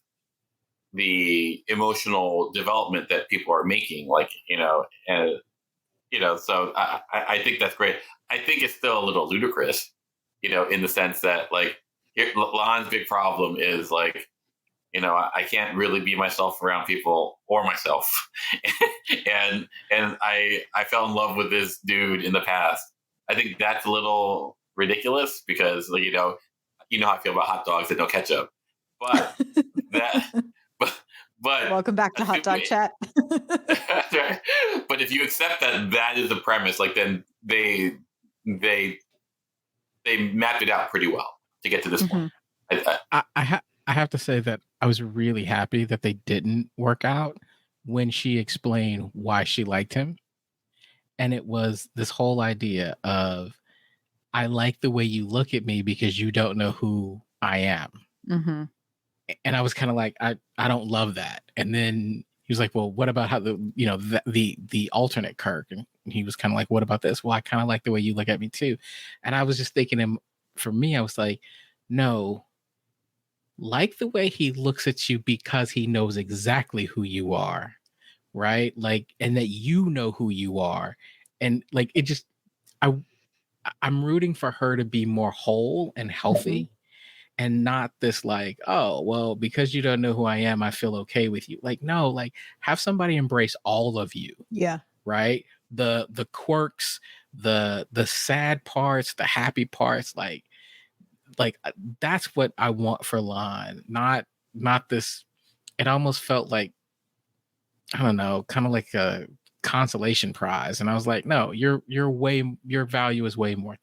the emotional development that people are making. Like, so I think that's great. I think it's still a little ludicrous, in the sense that like, Lon's big problem is like, I can't really be myself around people or myself. and I fell in love with this dude in the past. I think that's a little ridiculous because, like, how I feel about hot dogs and no ketchup. But but welcome back to Hot Dog Chat. But if you accept that is the premise, like, then they mapped it out pretty well to get to this point. I have to say that I was really happy that they didn't work out when she explained why she liked him. And it was this whole idea of, I like the way you look at me because you don't know who I am. Mm-hmm. And I was kind of like, I don't love that. And then he was like, well, what about how the alternate Kirk? And he was kind of like, what about this? Well, I kind of like the way you look at me too. And I was just thinking, for me, I was like, no, like the way he looks at you because he knows exactly who you are, right? Like, and that you know who you are. And like, it just, I'm rooting for her to be more whole and healthy. And not this like, oh, well, because you don't know who I am, I feel okay with you. Like, no, like, have somebody embrace all of you. Yeah. Right. The quirks, the sad parts, the happy parts, like that's what I want for Lon. Not this. It almost felt like, I don't know, kind of like a consolation prize. And I was like, no, your value is way more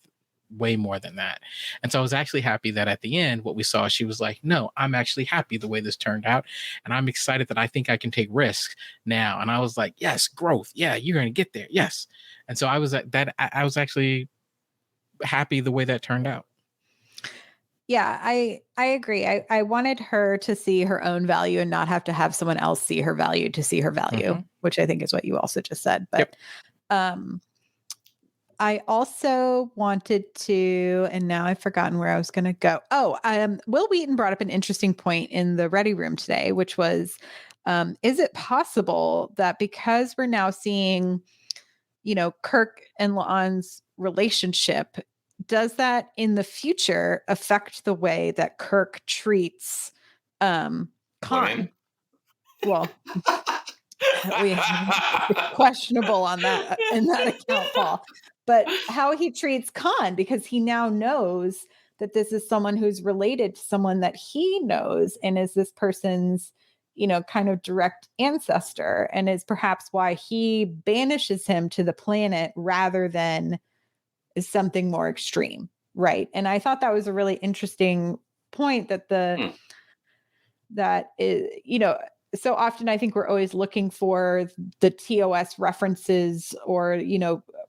than that. And so I was actually happy that at the end, what we saw, she was like, no, I'm actually happy the way this turned out. And I'm excited that I think I can take risks now. And I was like, yes, growth. Yeah, you're going to get there. Yes. And so I was actually happy the way that turned out. Yeah, I agree. I wanted her to see her own value and not have to have someone else see her value to see her value, which I think is what you also just said. But I also wanted to, and now I've forgotten where I was going to go. Oh, Will Wheaton brought up an interesting point in the Ready Room today, which was, is it possible that because we're now seeing, Kirk and La'an's relationship, does that in the future affect the way that Kirk treats Khan? Well, we questionable on that in that account, Paul. But how he treats Khan, because he now knows that this is someone who's related to someone that he knows and is this person's, kind of direct ancestor, and is perhaps why he banishes him to the planet rather than something more extreme. Right. And I thought that was a really interesting point that that is, so often I think we're always looking for the TOS references or,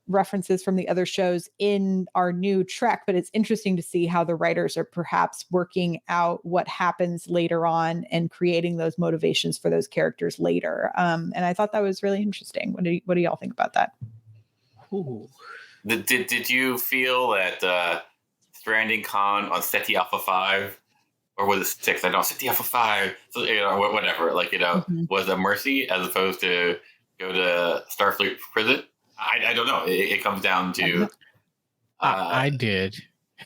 references from the other shows in our new Trek, but it's interesting to see how the writers are perhaps working out what happens later on and creating those motivations for those characters later. And I thought that was really interesting. What do y'all think about that? Ooh. Did you feel that stranding Khan on Ceti Alpha 5, or was it 6? I don't know, Ceti Alpha 5, so, whatever, like, was a mercy as opposed to go to Starfleet prison? I don't know. It comes down to... I did.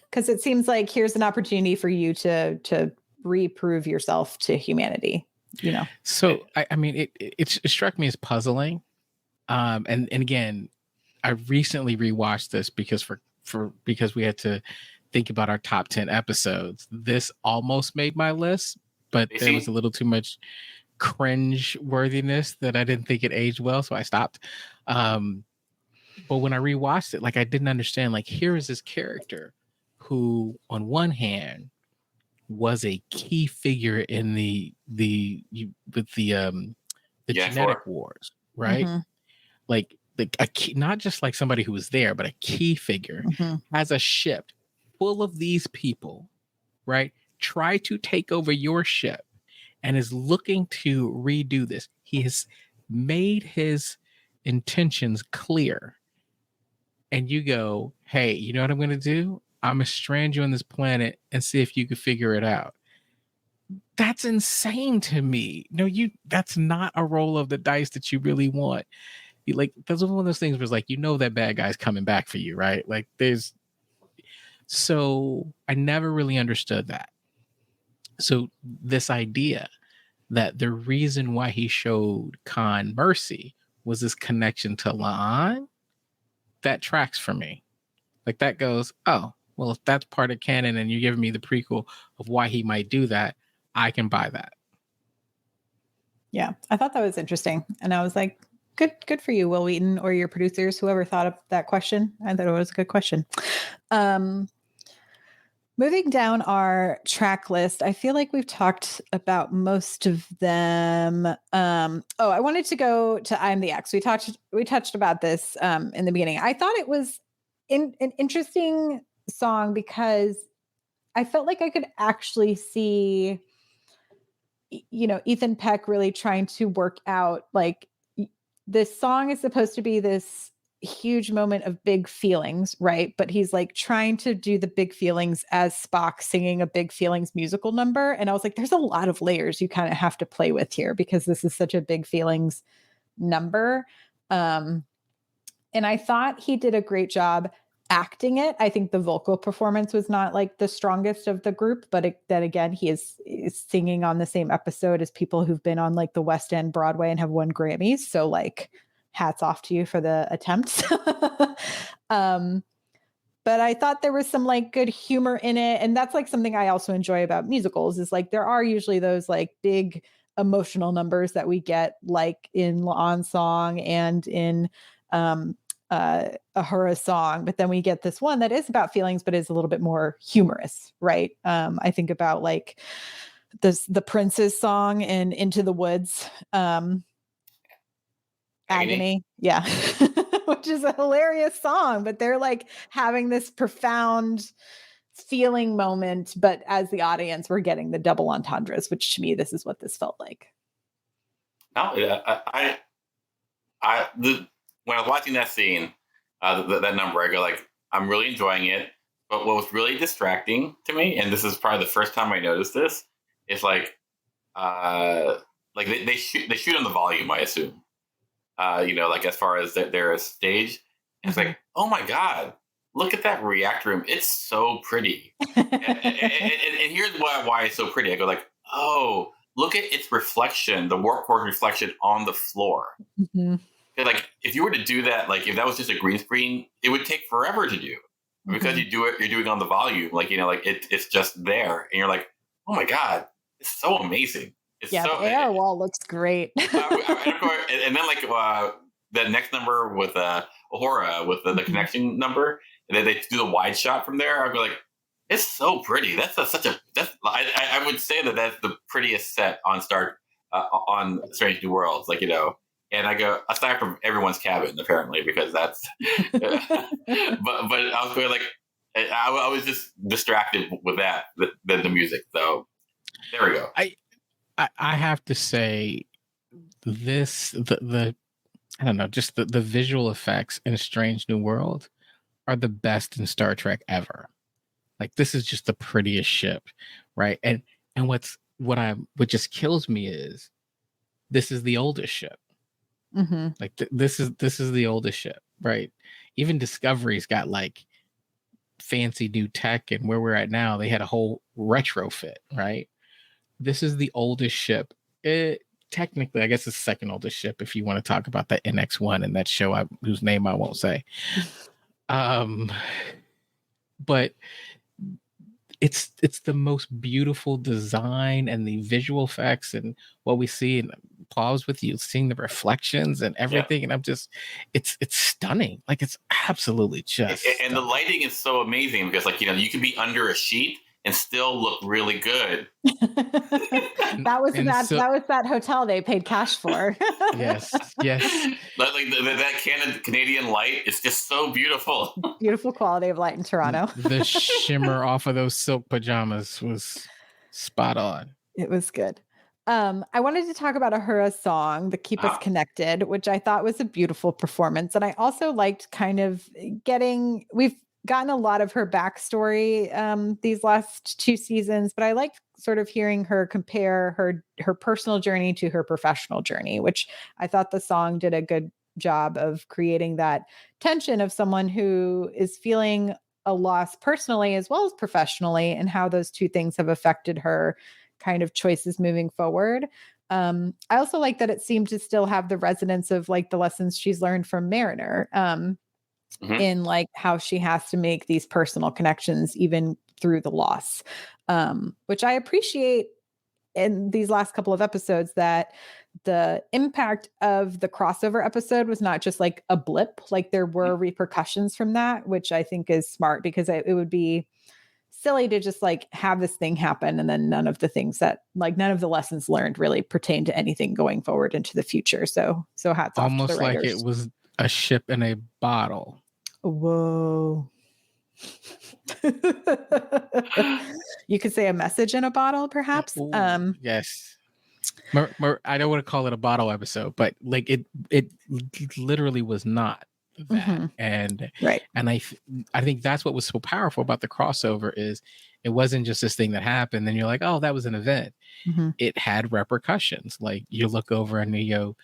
Because it seems like here's an opportunity for you to reprove yourself to humanity, So, I mean, it struck me as puzzling. And again, I recently rewatched this because because we had to think about our top 10 episodes, this almost made my list, but there was a little too much cringe worthiness that I didn't think it aged well, so I stopped. But when I rewatched it, like I didn't understand, like here is this character who on one hand was a key figure in the genetic wars, right? Mm-hmm. Like a key, not just like somebody who was there, but a key figure, has a ship full of these people, right? Try to take over your ship and is looking to redo this. He has made his intentions clear. And you go, hey, you know what I'm going to do? I'm going to strand you on this planet and see if you can figure it out. That's insane to me. No, that's not a roll of the dice that you really want. Like, that's one of those things where it's like, you know, that bad guy's coming back for you, right? Like so I never really understood that. So this idea that the reason why he showed Khan mercy was this connection to La'an, that tracks for me. Like that goes, oh, well, if that's part of canon and you're giving me the prequel of why he might do that, I can buy that. Yeah, I thought that was interesting. And I was like, good for you, Will Wheaton, or your producers, whoever thought of that question. I thought it was a good question. Moving down our track list, I feel like we've talked about most of them. I wanted to go to I'm the X. We touched about this in the beginning. I thought it was an interesting song because I felt like I could actually see, Ethan Peck really trying to work out, like, this song is supposed to be this huge moment of big feelings, right? But he's like trying to do the big feelings as Spock singing a big feelings musical number. And I was like, there's a lot of layers you kind of have to play with here because this is such a big feelings number. And I thought he did a great job acting it. I think the vocal performance was not like the strongest of the group, but then again, he is singing on the same episode as people who've been on like the West End Broadway and have won Grammys. So like, hats off to you for the attempts. But I thought there was some like good humor in it. And that's like something I also enjoy about musicals is like, there are usually those like big emotional numbers that we get like in La'an's song and in Ahura's song. But then we get this one that is about feelings, but is a little bit more humorous, right? I think about like the Prince's song in Into the Woods. Agony. Yeah. Which is a hilarious song, but they're like having this profound feeling moment, but as the audience we're getting the double entendres, which to me this is what this felt like. No, when I was watching that scene, that number, I go like, I'm really enjoying it. But what was really distracting to me, and this is probably the first time I noticed this, is like they shoot on the volume, I assume. Like as far as their stage, and it's like, oh my God, look at that react room. It's so pretty. and here's why it's so pretty. I go like, oh, look at its reflection, the warp core reflection on the floor. Mm-hmm. Like if you were to do that, like if that was just a green screen, it would take forever to do. Because you're doing on the volume, like, it's just there. And you're like, oh my God, it's so amazing. The AR wall looks great. And then like the next number with Uhura with the connection number, and then they do the wide shot from there. I'd be like, it's so pretty. I would say that's the prettiest set on on Strange New Worlds, like, And I go, aside from everyone's cabin, apparently, because that's. but I was going like, I was just distracted with that, the music. So there we go. I have to say, the I don't know, just the visual effects in Strange New World are the best in Star Trek ever. Like this is just the prettiest ship, right? And what just kills me is this is the oldest ship. Mm-hmm. Like this is the oldest ship, right? Even Discovery's got like fancy new tech, and where we're at now, they had a whole retrofit, right? This is the oldest ship. Technically, I guess it's the second oldest ship if you want to talk about that NX-1 and that show whose name I won't say. But it's the most beautiful design and the visual effects and what we see. And pause with you seeing the reflections and everything, and I'm just, it's stunning. Like it's absolutely just and the lighting is so amazing because, like, you can be under a sheet and still look really good. That was that hotel they paid cash for. yes. Like that Canadian light is just so beautiful. Beautiful quality of light in Toronto. The shimmer off of those silk pajamas was spot on. It was good. I wanted to talk about Ahura's song, the Keep Us Connected, which I thought was a beautiful performance. And I also liked kind of we've gotten a lot of her backstory these last 2 seasons, but I liked sort of hearing her compare her personal journey to her professional journey, which I thought the song did a good job of creating that tension of someone who is feeling a loss personally as well as professionally, and how those two things have affected her kind of choices moving forward. I also like that it seemed to still have the resonance of like the lessons she's learned from Mariner, in like how she has to make these personal connections even through the loss, which I appreciate in these last couple of episodes, that the impact of the crossover episode was not just like a blip, like there were repercussions from that, which I think is smart, because it would be silly to just like have this thing happen and then none of the lessons learned really pertain to anything going forward into the future. So hats off to the writers. Almost like it was a ship in a bottle. Whoa. You could say a message in a bottle, perhaps. Ooh, yes. I don't want to call it a bottle episode, but like it literally was not that. And right. And I think that's what was so powerful about the crossover is it wasn't just this thing that happened. Then you're like, oh, that was an event. It had repercussions. Like you look over and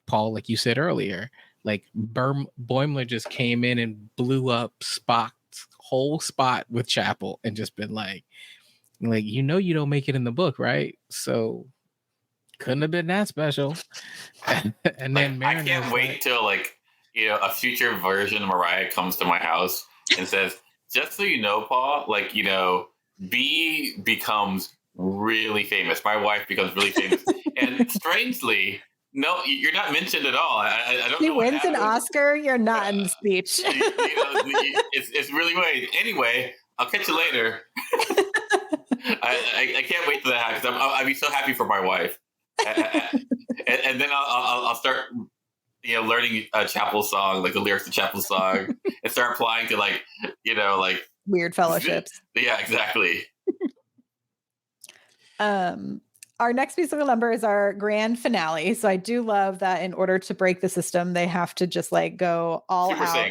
Paul, like you said earlier, like Boimler just came in and blew up Spock's whole spot with Chapel and just been like, you don't make it in the book, right? So couldn't have been that special. And then I can't wait till a future version of Myrriah comes to my house and says, just so you know, Paul, B becomes really famous. My wife becomes really famous. And strangely, no, you're not mentioned at all. I don't he know. He wins an Oscar. You're not in the speech. It's really weird. Anyway, I'll catch you later. I can't wait for that happens. I'd be so happy for my wife. And then I'll start, learning Chapel's song, like the lyrics to Chapel's song, and start applying to weird fellowships. Yeah, exactly. Our next musical number is our grand finale. So I do love that in order to break the system, they have to just go all out.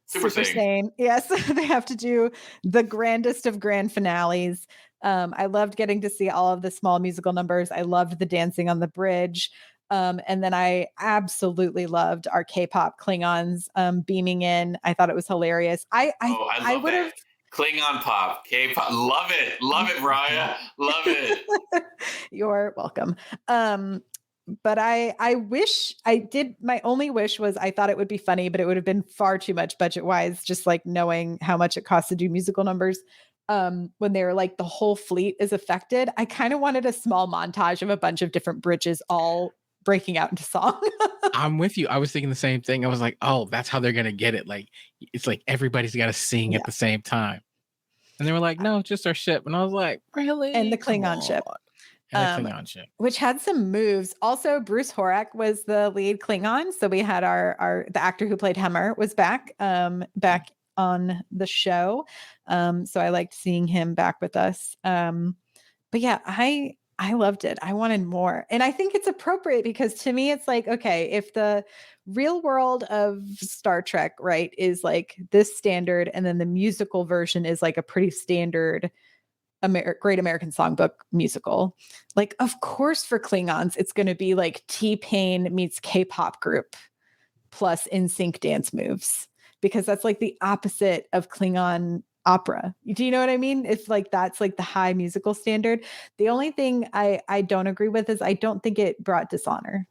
Super sing. Yes, they have to do the grandest of grand finales. I loved getting to see all of the small musical numbers. I loved the dancing on the bridge. And then I absolutely loved our K-pop Klingons beaming in. I thought it was hilarious. I would have Klingon pop, K-pop. Love it, Myrriah. Love it. You're welcome. But I wish I did. My only wish was I thought it would be funny, but it would have been far too much budget-wise, just knowing how much it costs to do musical numbers. When they were the whole fleet is affected, I kind of wanted a small montage of a bunch of different bridges all breaking out into song. I'm with you. I was thinking the same thing. I was like, oh, that's how they're gonna get it. It's everybody's got to sing at the same time. And they were like, no, just our ship. And I was like, really? And the Klingon ship. And the Klingon ship. Which had some moves. Also, Bruce Horak was the lead Klingon. So we had the actor who played Hemmer was back on the show. So I liked seeing him back with us. But yeah, I loved it. I wanted more. And I think it's appropriate because to me, it's okay, if the real world of Star Trek, right, is this standard, and then the musical version is a pretty standard Great American Songbook musical. Of course, for Klingons, it's going to be T-Pain meets K-pop group plus NSYNC dance moves, because that's the opposite of Klingon opera. Do you know what I mean? It's that's the high musical standard. The only thing I don't agree with is I don't think it brought dishonor.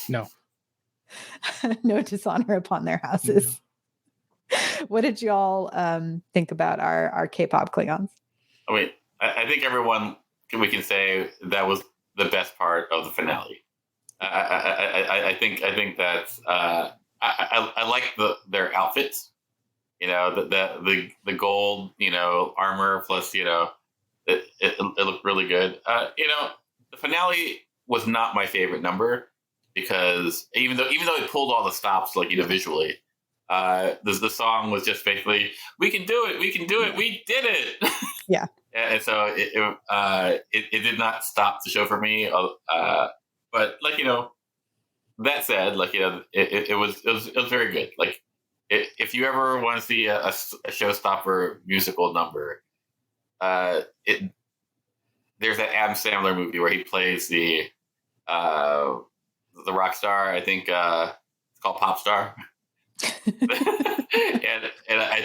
No. No dishonor upon their houses. No. What did y'all think about our K-pop Klingons? I mean, I think we can say that was the best part of the finale. I think that's I like their outfits. You know, the gold, you know, armor plus, you know, it looked really good. You know, the finale was not my favorite number because even though it pulled all the stops, like, you know, visually, the song was just basically, we can do it, we did it. Yeah. And so it did not stop the show for me. But, like, you know, that said, like, you know, it was very good. Like, if you ever want to see a showstopper musical number, there's that Adam Sandler movie where he plays the rock star. I think it's called Pop Star. and I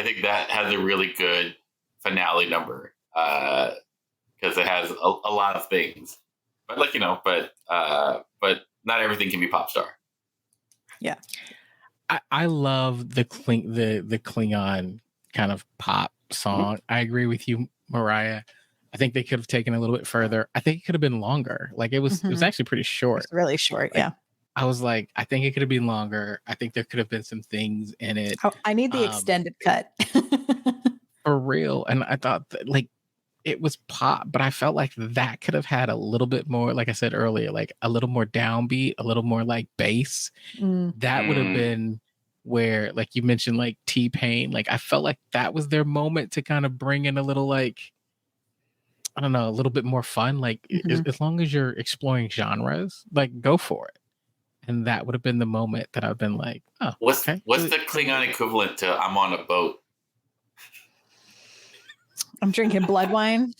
think that has a really good finale number because it has a lot of things. But, like, you know, but not everything can be Pop Star. Yeah. I love the Klingon kind of pop song. I agree with you, Myrriah. I think they could have taken a little bit further. I think it could have been longer. Like, it was actually pretty short. It's really short. Like, yeah. I was like, I think it could have been longer. I think there could have been some things in it. Oh, I need the extended cut. For real. And I thought that, like, it was pop, but I felt like that could have had a little bit more, like I said earlier, like a little more downbeat, a little more like bass. That would have been where, like you mentioned, like T-Pain, like I felt like that was their moment to kind of bring in a little, like, I don't know, a little bit more fun. Like, as long as you're exploring genres, like, go for it. And that would have been the moment that I've been like, oh, what's okay. the Klingon equivalent to "I'm on a boat"? I'm drinking blood wine.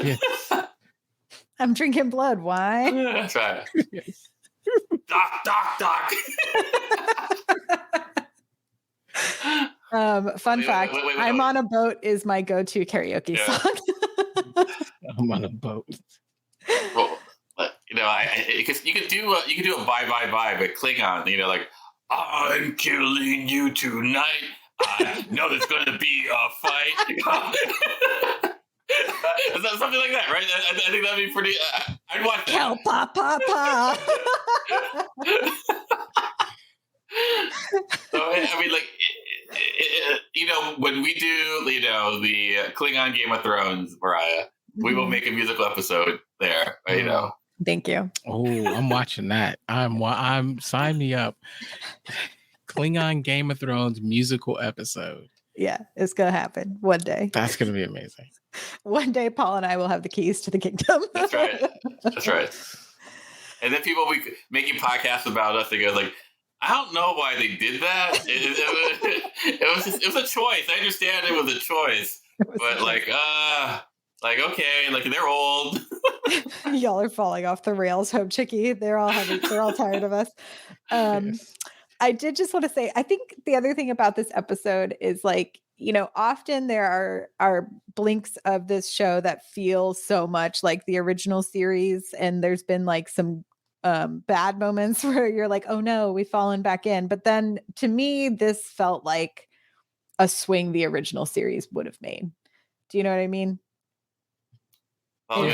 Yes. I'm drinking blood wine. That's right. Yes. Doc. Fun fact: wait, "I'm on a boat" is my go-to karaoke song. I'm on a boat. Well, you know, because you could do a bye, but Klingon, you know, like, I'm killing you tonight. I know there's going to be a fight. Is that something like that, right? I think that'd be pretty. I'd watch that. Hell, pa pa pa. So, I mean, like, you know, when we do, you know, the Klingon Game of Thrones, Myrriah, we will make a musical episode there, you know. Thank you. Oh, I'm watching that. I'm sign me up. Klingon Game of Thrones musical episode. Yeah, it's gonna happen one day. That's gonna be amazing. One day, Paul and I will have the keys to the kingdom. That's right. That's right. And then people will be making podcasts about us. They go like, I don't know why they did that. It was a choice. I understand it was a choice, but like okay, like they're old. Y'all are falling off the rails, Hope Chicky. They're all tired of us. Yes. I did just want to say, I think the other thing about this episode is, like, you know, often there are blinks of this show that feel so much like the original series, and there's been like some bad moments where you're like, oh no, we've fallen back in. But then to me, this felt like a swing the original series would have made. Do you know what I mean? Well,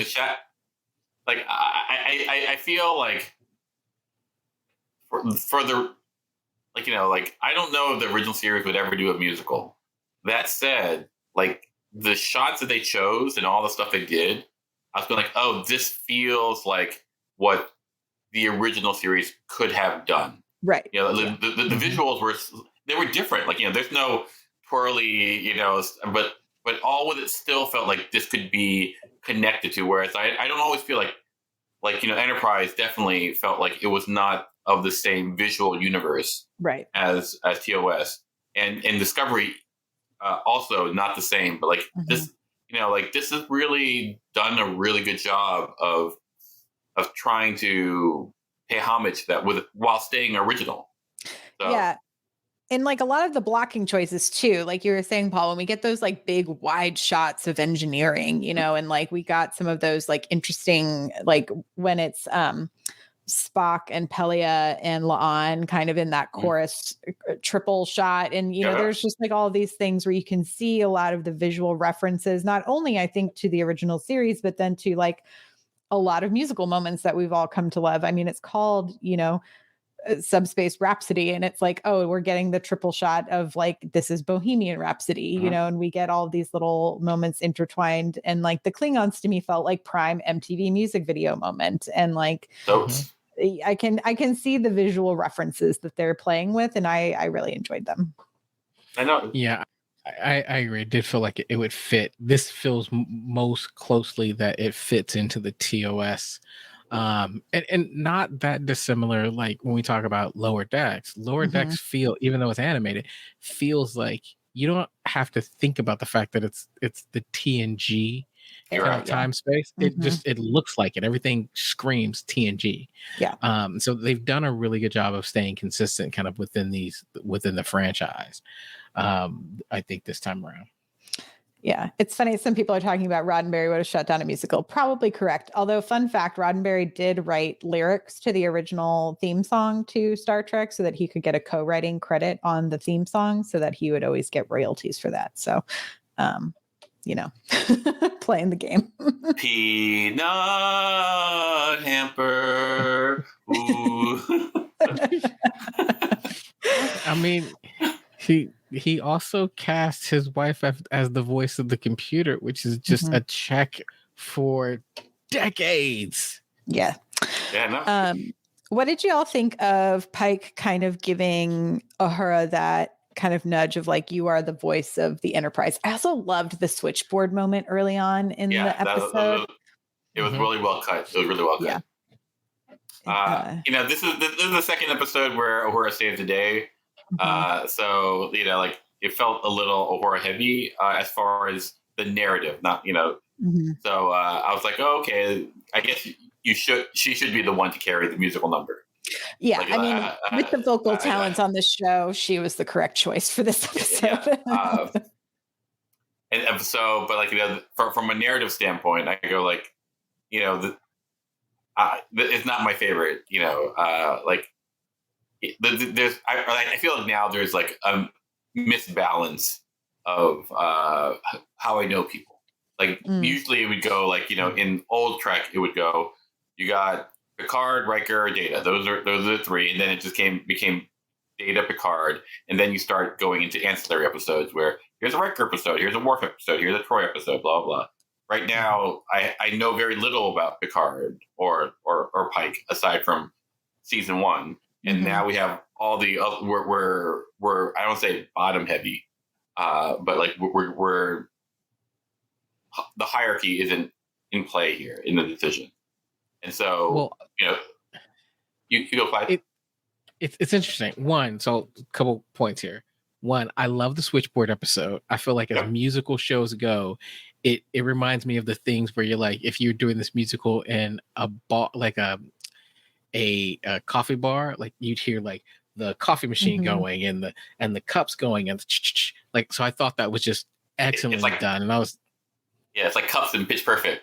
like I feel like for the, like, you know, like, I don't know if the original series would ever do a musical. That said, like, the shots that they chose and all the stuff they did, I was like, oh, this feels like what the original series could have done. Right. You know, the visuals were different. Like, you know, there's no twirly, you know, but all with it still felt like this could be connected to. Whereas I don't always feel like, you know, Enterprise definitely felt like it was not of the same visual universe, right, as TOS, and Discovery also not the same. But like this, you know, like this has really done a really good job of trying to pay homage to that while staying original. So, yeah. And like a lot of the blocking choices too, like you were saying, Paul, when we get those like big wide shots of engineering, you know, and like we got some of those like interesting, like when it's Spock and Pelia and La'an kind of in that chorus triple shot. And, there's just like all these things where you can see a lot of the visual references, not only I think to the original series, but then to like a lot of musical moments that we've all come to love. I mean, it's called, Subspace Rhapsody, and it's like, oh, we're getting the triple shot of like, this is Bohemian Rhapsody, and we get all these little moments intertwined, and like the Klingons to me felt like prime MTV music video moment, and like I can see the visual references that they're playing with, and I really enjoyed them. I know. Yeah, I agree. It did feel like it would fit. This feels most closely that it fits into the TOS. And not that dissimilar. Like when we talk about Lower Decks feel, even though it's animated, feels like you don't have to think about the fact that it's the TNG time space. It looks like it. Everything screams TNG. Yeah. So they've done a really good job of staying consistent kind of within the franchise. I think this time around. Yeah, it's funny. Some people are talking about Roddenberry would have shut down a musical. Probably correct. Although, fun fact, Roddenberry did write lyrics to the original theme song to Star Trek so that he could get a co-writing credit on the theme song so that he would always get royalties for that. So, playing the game. Peanut hamper. Ooh. I mean, he also cast his wife as the voice of the computer, which is just a check for decades. Yeah. Yeah. No. What did you all think of Pike kind of giving Uhura that kind of nudge of like, you are the voice of the Enterprise? I also loved the switchboard moment early on in the episode. It was really well cut. It was really well cut. Yeah. This is the second episode where Uhura saved the day. So like it felt a little Uhura heavy as far as the narrative, not So I was like, oh, okay, I guess she should be the one to carry the musical number. Yeah, I mean, with the vocal talents on this show, she was the correct choice for this episode. And so, but like from a narrative standpoint, I go like, it's not my favorite. I feel like now there's like a misbalance of how I know people. Like usually it would go like in old Trek it would go, you got Picard, Riker, Data. Those are the three, and then it just became Data, Picard, and then you start going into ancillary episodes where here's a Riker episode, here's a Worf episode, here's a Troy episode, blah blah. Right now, I know very little about Picard or Pike aside from season 1. And now we have all the we're I don't say bottom heavy, but like we're the hierarchy isn't in play here in the decision, and so you go Clyde. It's interesting. So a couple points here. One, I love the switchboard episode. I feel like as musical shows go, it reminds me of the things where you're like, if you're doing this musical in a bar, like a coffee bar, like you'd hear like the coffee machine going and the cups going and like, so I thought that was just excellently done. And I was, it's like Cups and Pitch Perfect.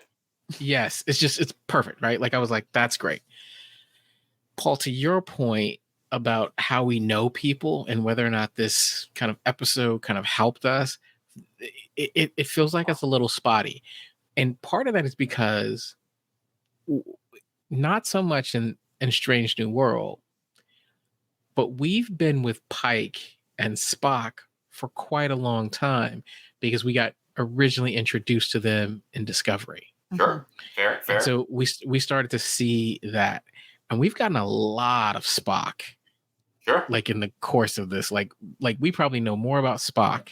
Yes. It's perfect. Right. Like I was like, that's great. Paul, to your point about how we know people and whether or not this kind of episode kind of helped us, it feels like it's a little spotty. And part of that is because not so much in Strange New World, but we've been with Pike and Spock for quite a long time because we got originally introduced to them in Discovery. Sure. Fair. And so we started to see that, and we've gotten a lot of Spock. Sure. Like in the course of this, like we probably know more about Spock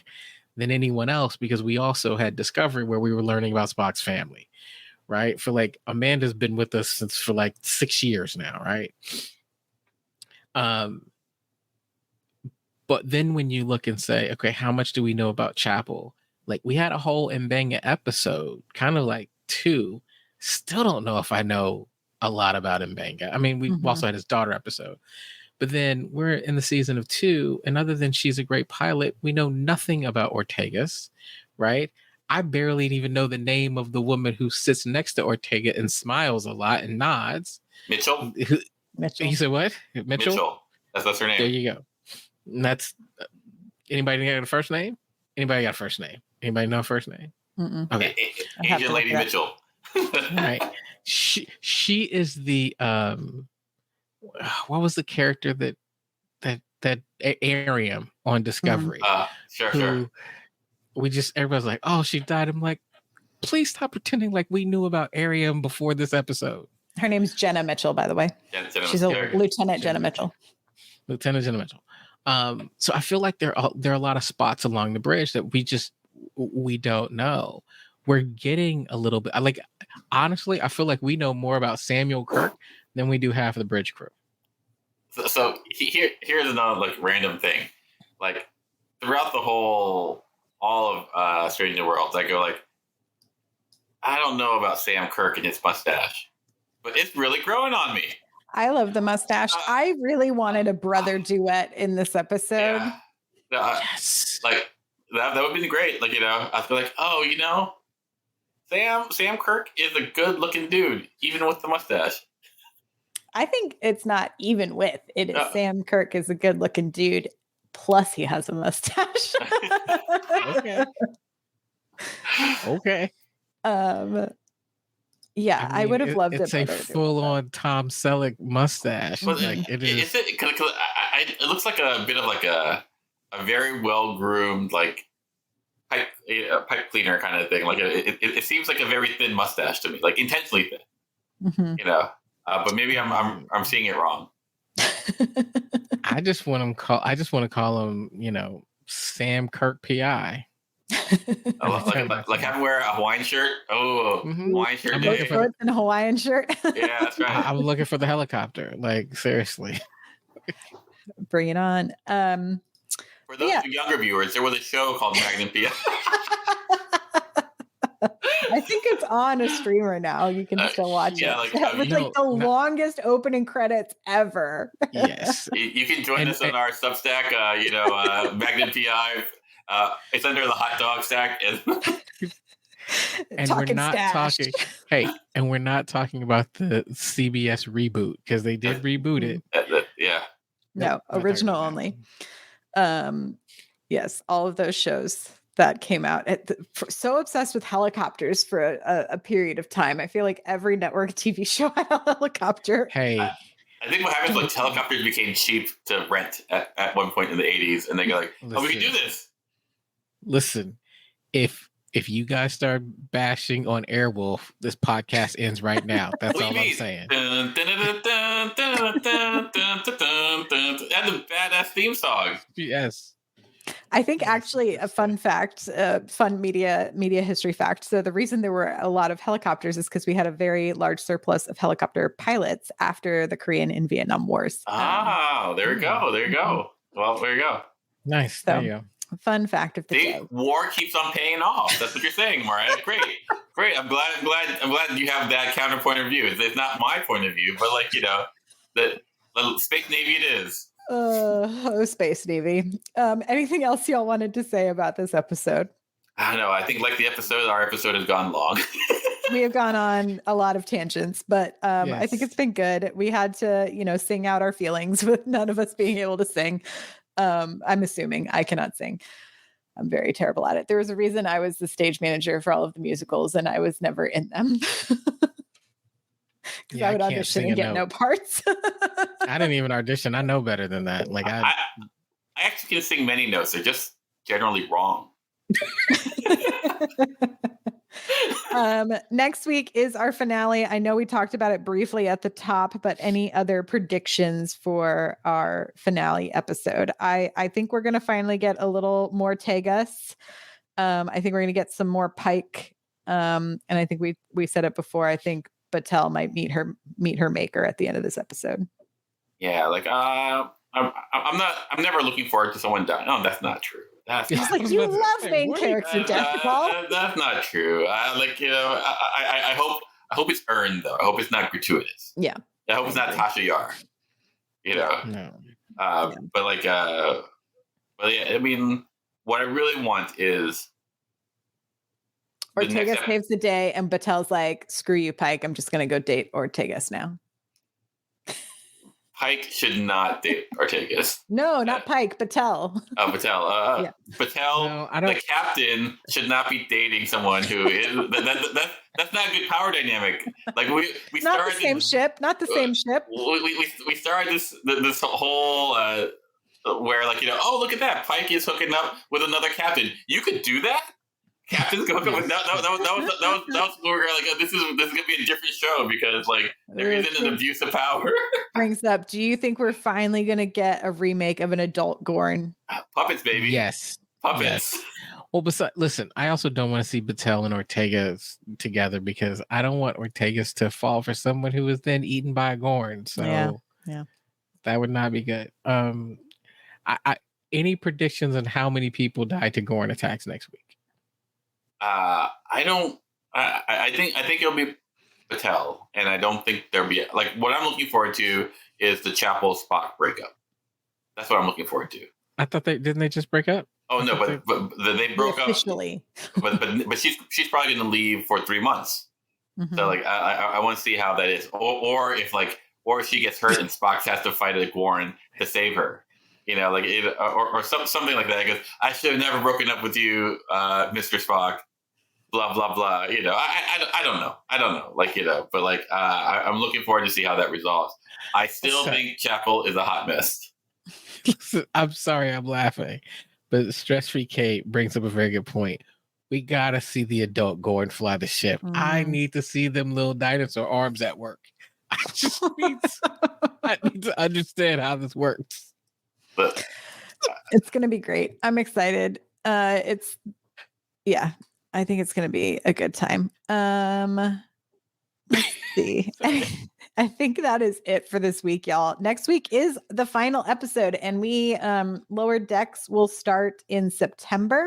than anyone else because we also had Discovery where we were learning about Spock's family. Right. For like Amanda's been with us for like 6 years now. Right. But then when you look and say, okay, how much do we know about Chapel? Like we had a whole Mbenga episode, kind of like 2. Still don't know if I know a lot about Mbenga. I mean, we also had his daughter episode, but then we're in the season of 2. And other than she's a great pilot, we know nothing about Ortegas. Right. I barely even know the name of the woman who sits next to Ortega and smiles a lot and nods. Mitchell. Mitchell. You said what? Mitchell? That's her name. There you go. And that's anybody got a first name? Anybody got a first name? Anybody know a first name? Mm-mm. Okay. Asian Lady Mitchell. Right. She is the what was the character that Ariam on Discovery? Sure. We just everybody's like, oh, she died. I'm like, please stop pretending like we knew about Ariam before this episode. Her name's Jenna Mitchell, by the way. She's a Lieutenant Jenna Mitchell. Lieutenant Jenna Mitchell. So I feel like there are a lot of spots along the bridge that we don't know. We're getting a little bit like, honestly, I feel like we know more about Samuel Kirk than we do half of the bridge crew. So here's another like random thing. Like throughout all of Strange New Worlds, I go like, I don't know about Sam Kirk and his mustache, but it's really growing on me. I love the mustache. I really wanted a brother duet in this episode. Yeah. Yes. Like that would be great. Like, I feel like, Sam Kirk is a good looking dude, even with the mustache. I think it's not even with. It is Sam Kirk is a good looking dude. Plus he has a mustache. Okay. Yeah, I would have loved it. It's a full-on Tom Selleck mustache. But like it is. It looks like a bit of like a very well groomed like pipe cleaner kind of thing. Like it seems like a very thin mustache to me, like intentionally thin. Mm-hmm. But maybe I'm seeing it wrong. I just want to call him, Sam Kirk PI. like have him wear a Hawaiian shirt. Oh, Hawaiian shirt. Shorts and a Hawaiian shirt. Yeah, that's right. I'm looking for the helicopter. Like seriously. Bring it on. For those younger viewers, there was a show called Magnum PI. I think it's on a streamer now. You can still watch it. With the longest opening credits ever. Yes. You can join us on our Substack, Magnum PI. It's under the hot dog stack. And we're not talking. Hey, and we're not talking about the CBS reboot because they did reboot it. Yeah. No, original only. Yes, all of those shows that came out. So obsessed with helicopters for a period of time. I feel like every network TV show had a helicopter. Hey. I think what happens like helicopters became cheap to rent at one point in the 80s, and they go like, we can do this. Listen, if you guys start bashing on Airwolf, this podcast ends right now. That's all I'm saying. And the badass theme song. Yes. I think actually a fun fact, fun media history fact. So the reason there were a lot of helicopters is because we had a very large surplus of helicopter pilots after the Korean and Vietnam Wars. There you go. Well, there you go. Nice. So, there you go. Fun fact of the day. War keeps on paying off. That's what you're saying, Myrriah. Great. I'm glad you have that counterpoint of view. It's not my point of view, but the Space Navy it is. Space Navy. Anything else y'all wanted to say about this episode? I don't know. I think like our episode has gone long. We have gone on a lot of tangents, but yes. I think it's been good. We had to, sing out our feelings with none of us being able to sing. I'm assuming I cannot sing. I'm very terrible at it. There was a reason I was the stage manager for all of the musicals and I was never in them. Because I would audition and get no parts. I didn't even audition. I know better than that. Like I actually can sing many notes. They're just generally wrong. Next week is our finale. I know we talked about it briefly at the top, but any other predictions for our finale episode? I think we're going to finally get a little more Tegas. I think we're going to get some more Pike. And I think we said it before. I think Battelle might meet her maker at the end of this episode. Yeah, like I'm never looking forward to someone dying. No, that's not true. That's not like you love main character death, Paul. That's not true. I hope it's earned though. I hope it's not gratuitous. Yeah. I hope it's not Tasha Yar. No. But yeah, I mean, what I really want is Ortegas saves the day, and Battelle's like, "Screw you, Pike. I'm just gonna go date Ortegas now." Pike should not date Ortegas. No, not Pike, Patel. Patel. Yeah. Patel, No, I don't- the captain, should not be dating someone who is that's not a good power dynamic. Like we Not started the same ship. Not the same ship. we started this whole where like oh look at that, Pike is hooking up with another captain. You could do that. Captains go hook up with that was where we're like this is gonna be a different show because like there isn't an abuse of power. Brings up. Do you think we're finally gonna get a remake of an adult Gorn? Puppets, baby. Yes. Puppets. Yes. Well, besides, listen, I also don't want to see Patel and Ortegas together because I don't want Ortegas to fall for someone who is then eaten by a Gorn. So Yeah. that would not be good. I any predictions on how many people die to Gorn attacks next week? I don't. I think it'll be Patel, and I don't think there'll be like what I'm looking forward to is the Chapel Spock breakup. That's what I'm looking forward to. I thought didn't they just break up? Oh no, but they broke up officially. But she's probably going to leave for 3 months. Mhm. So like I want to see how that is, or if she gets hurt and Spock has to fight a Gorn to save her. Like or something like that. Because I should have never broken up with you, Mr. Spock. Blah blah blah. I don't know. Like but like I'm looking forward to see how that resolves. I still think Chapel is a hot mess. Listen, I'm sorry, I'm laughing, but Stress Free Kate brings up a very good point. We gotta see the adult Gorn fly the ship. I need to see them little dinosaur arms at work. I just need to understand how this works. But it's gonna be great. I'm excited. I think it's gonna be a good time. Let's see. I think that is it for this week, y'all. Next week is the final episode, and we Lower Decks will start in September.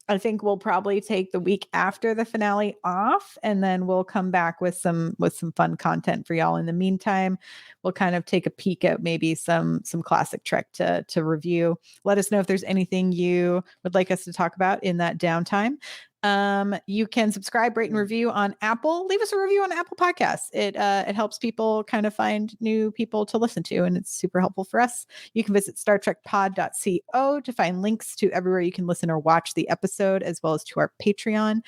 I think we'll probably take the week after the finale off, and then we'll come back with some fun content for y'all. In the meantime, we'll kind of take a peek at maybe some classic Trek to review. Let us know if there's anything you would like us to talk about in that downtime. You can subscribe, rate, and review on Apple. Leave us a review on Apple Podcasts. It helps people kind of find new people to listen to, and it's super helpful for us. You can visit StarTrekPod.co to find links to everywhere you can listen or watch the episode, as well as to our Patreon.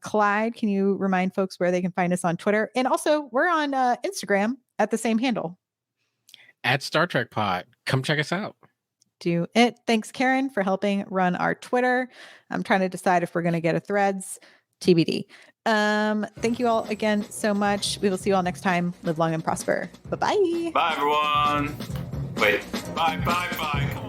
Clyde, can you remind folks where they can find us on Twitter? And also, we're on Instagram at the same handle. At Star Trek Pod. Come check us out. Do it. Thanks, Karen, for helping run our Twitter. I'm trying to decide if we're going to get a Threads. TBD. Thank you all again so much. We will see you all next time. Live long and prosper. Bye-bye. Bye, everyone. Wait. Bye. Come on.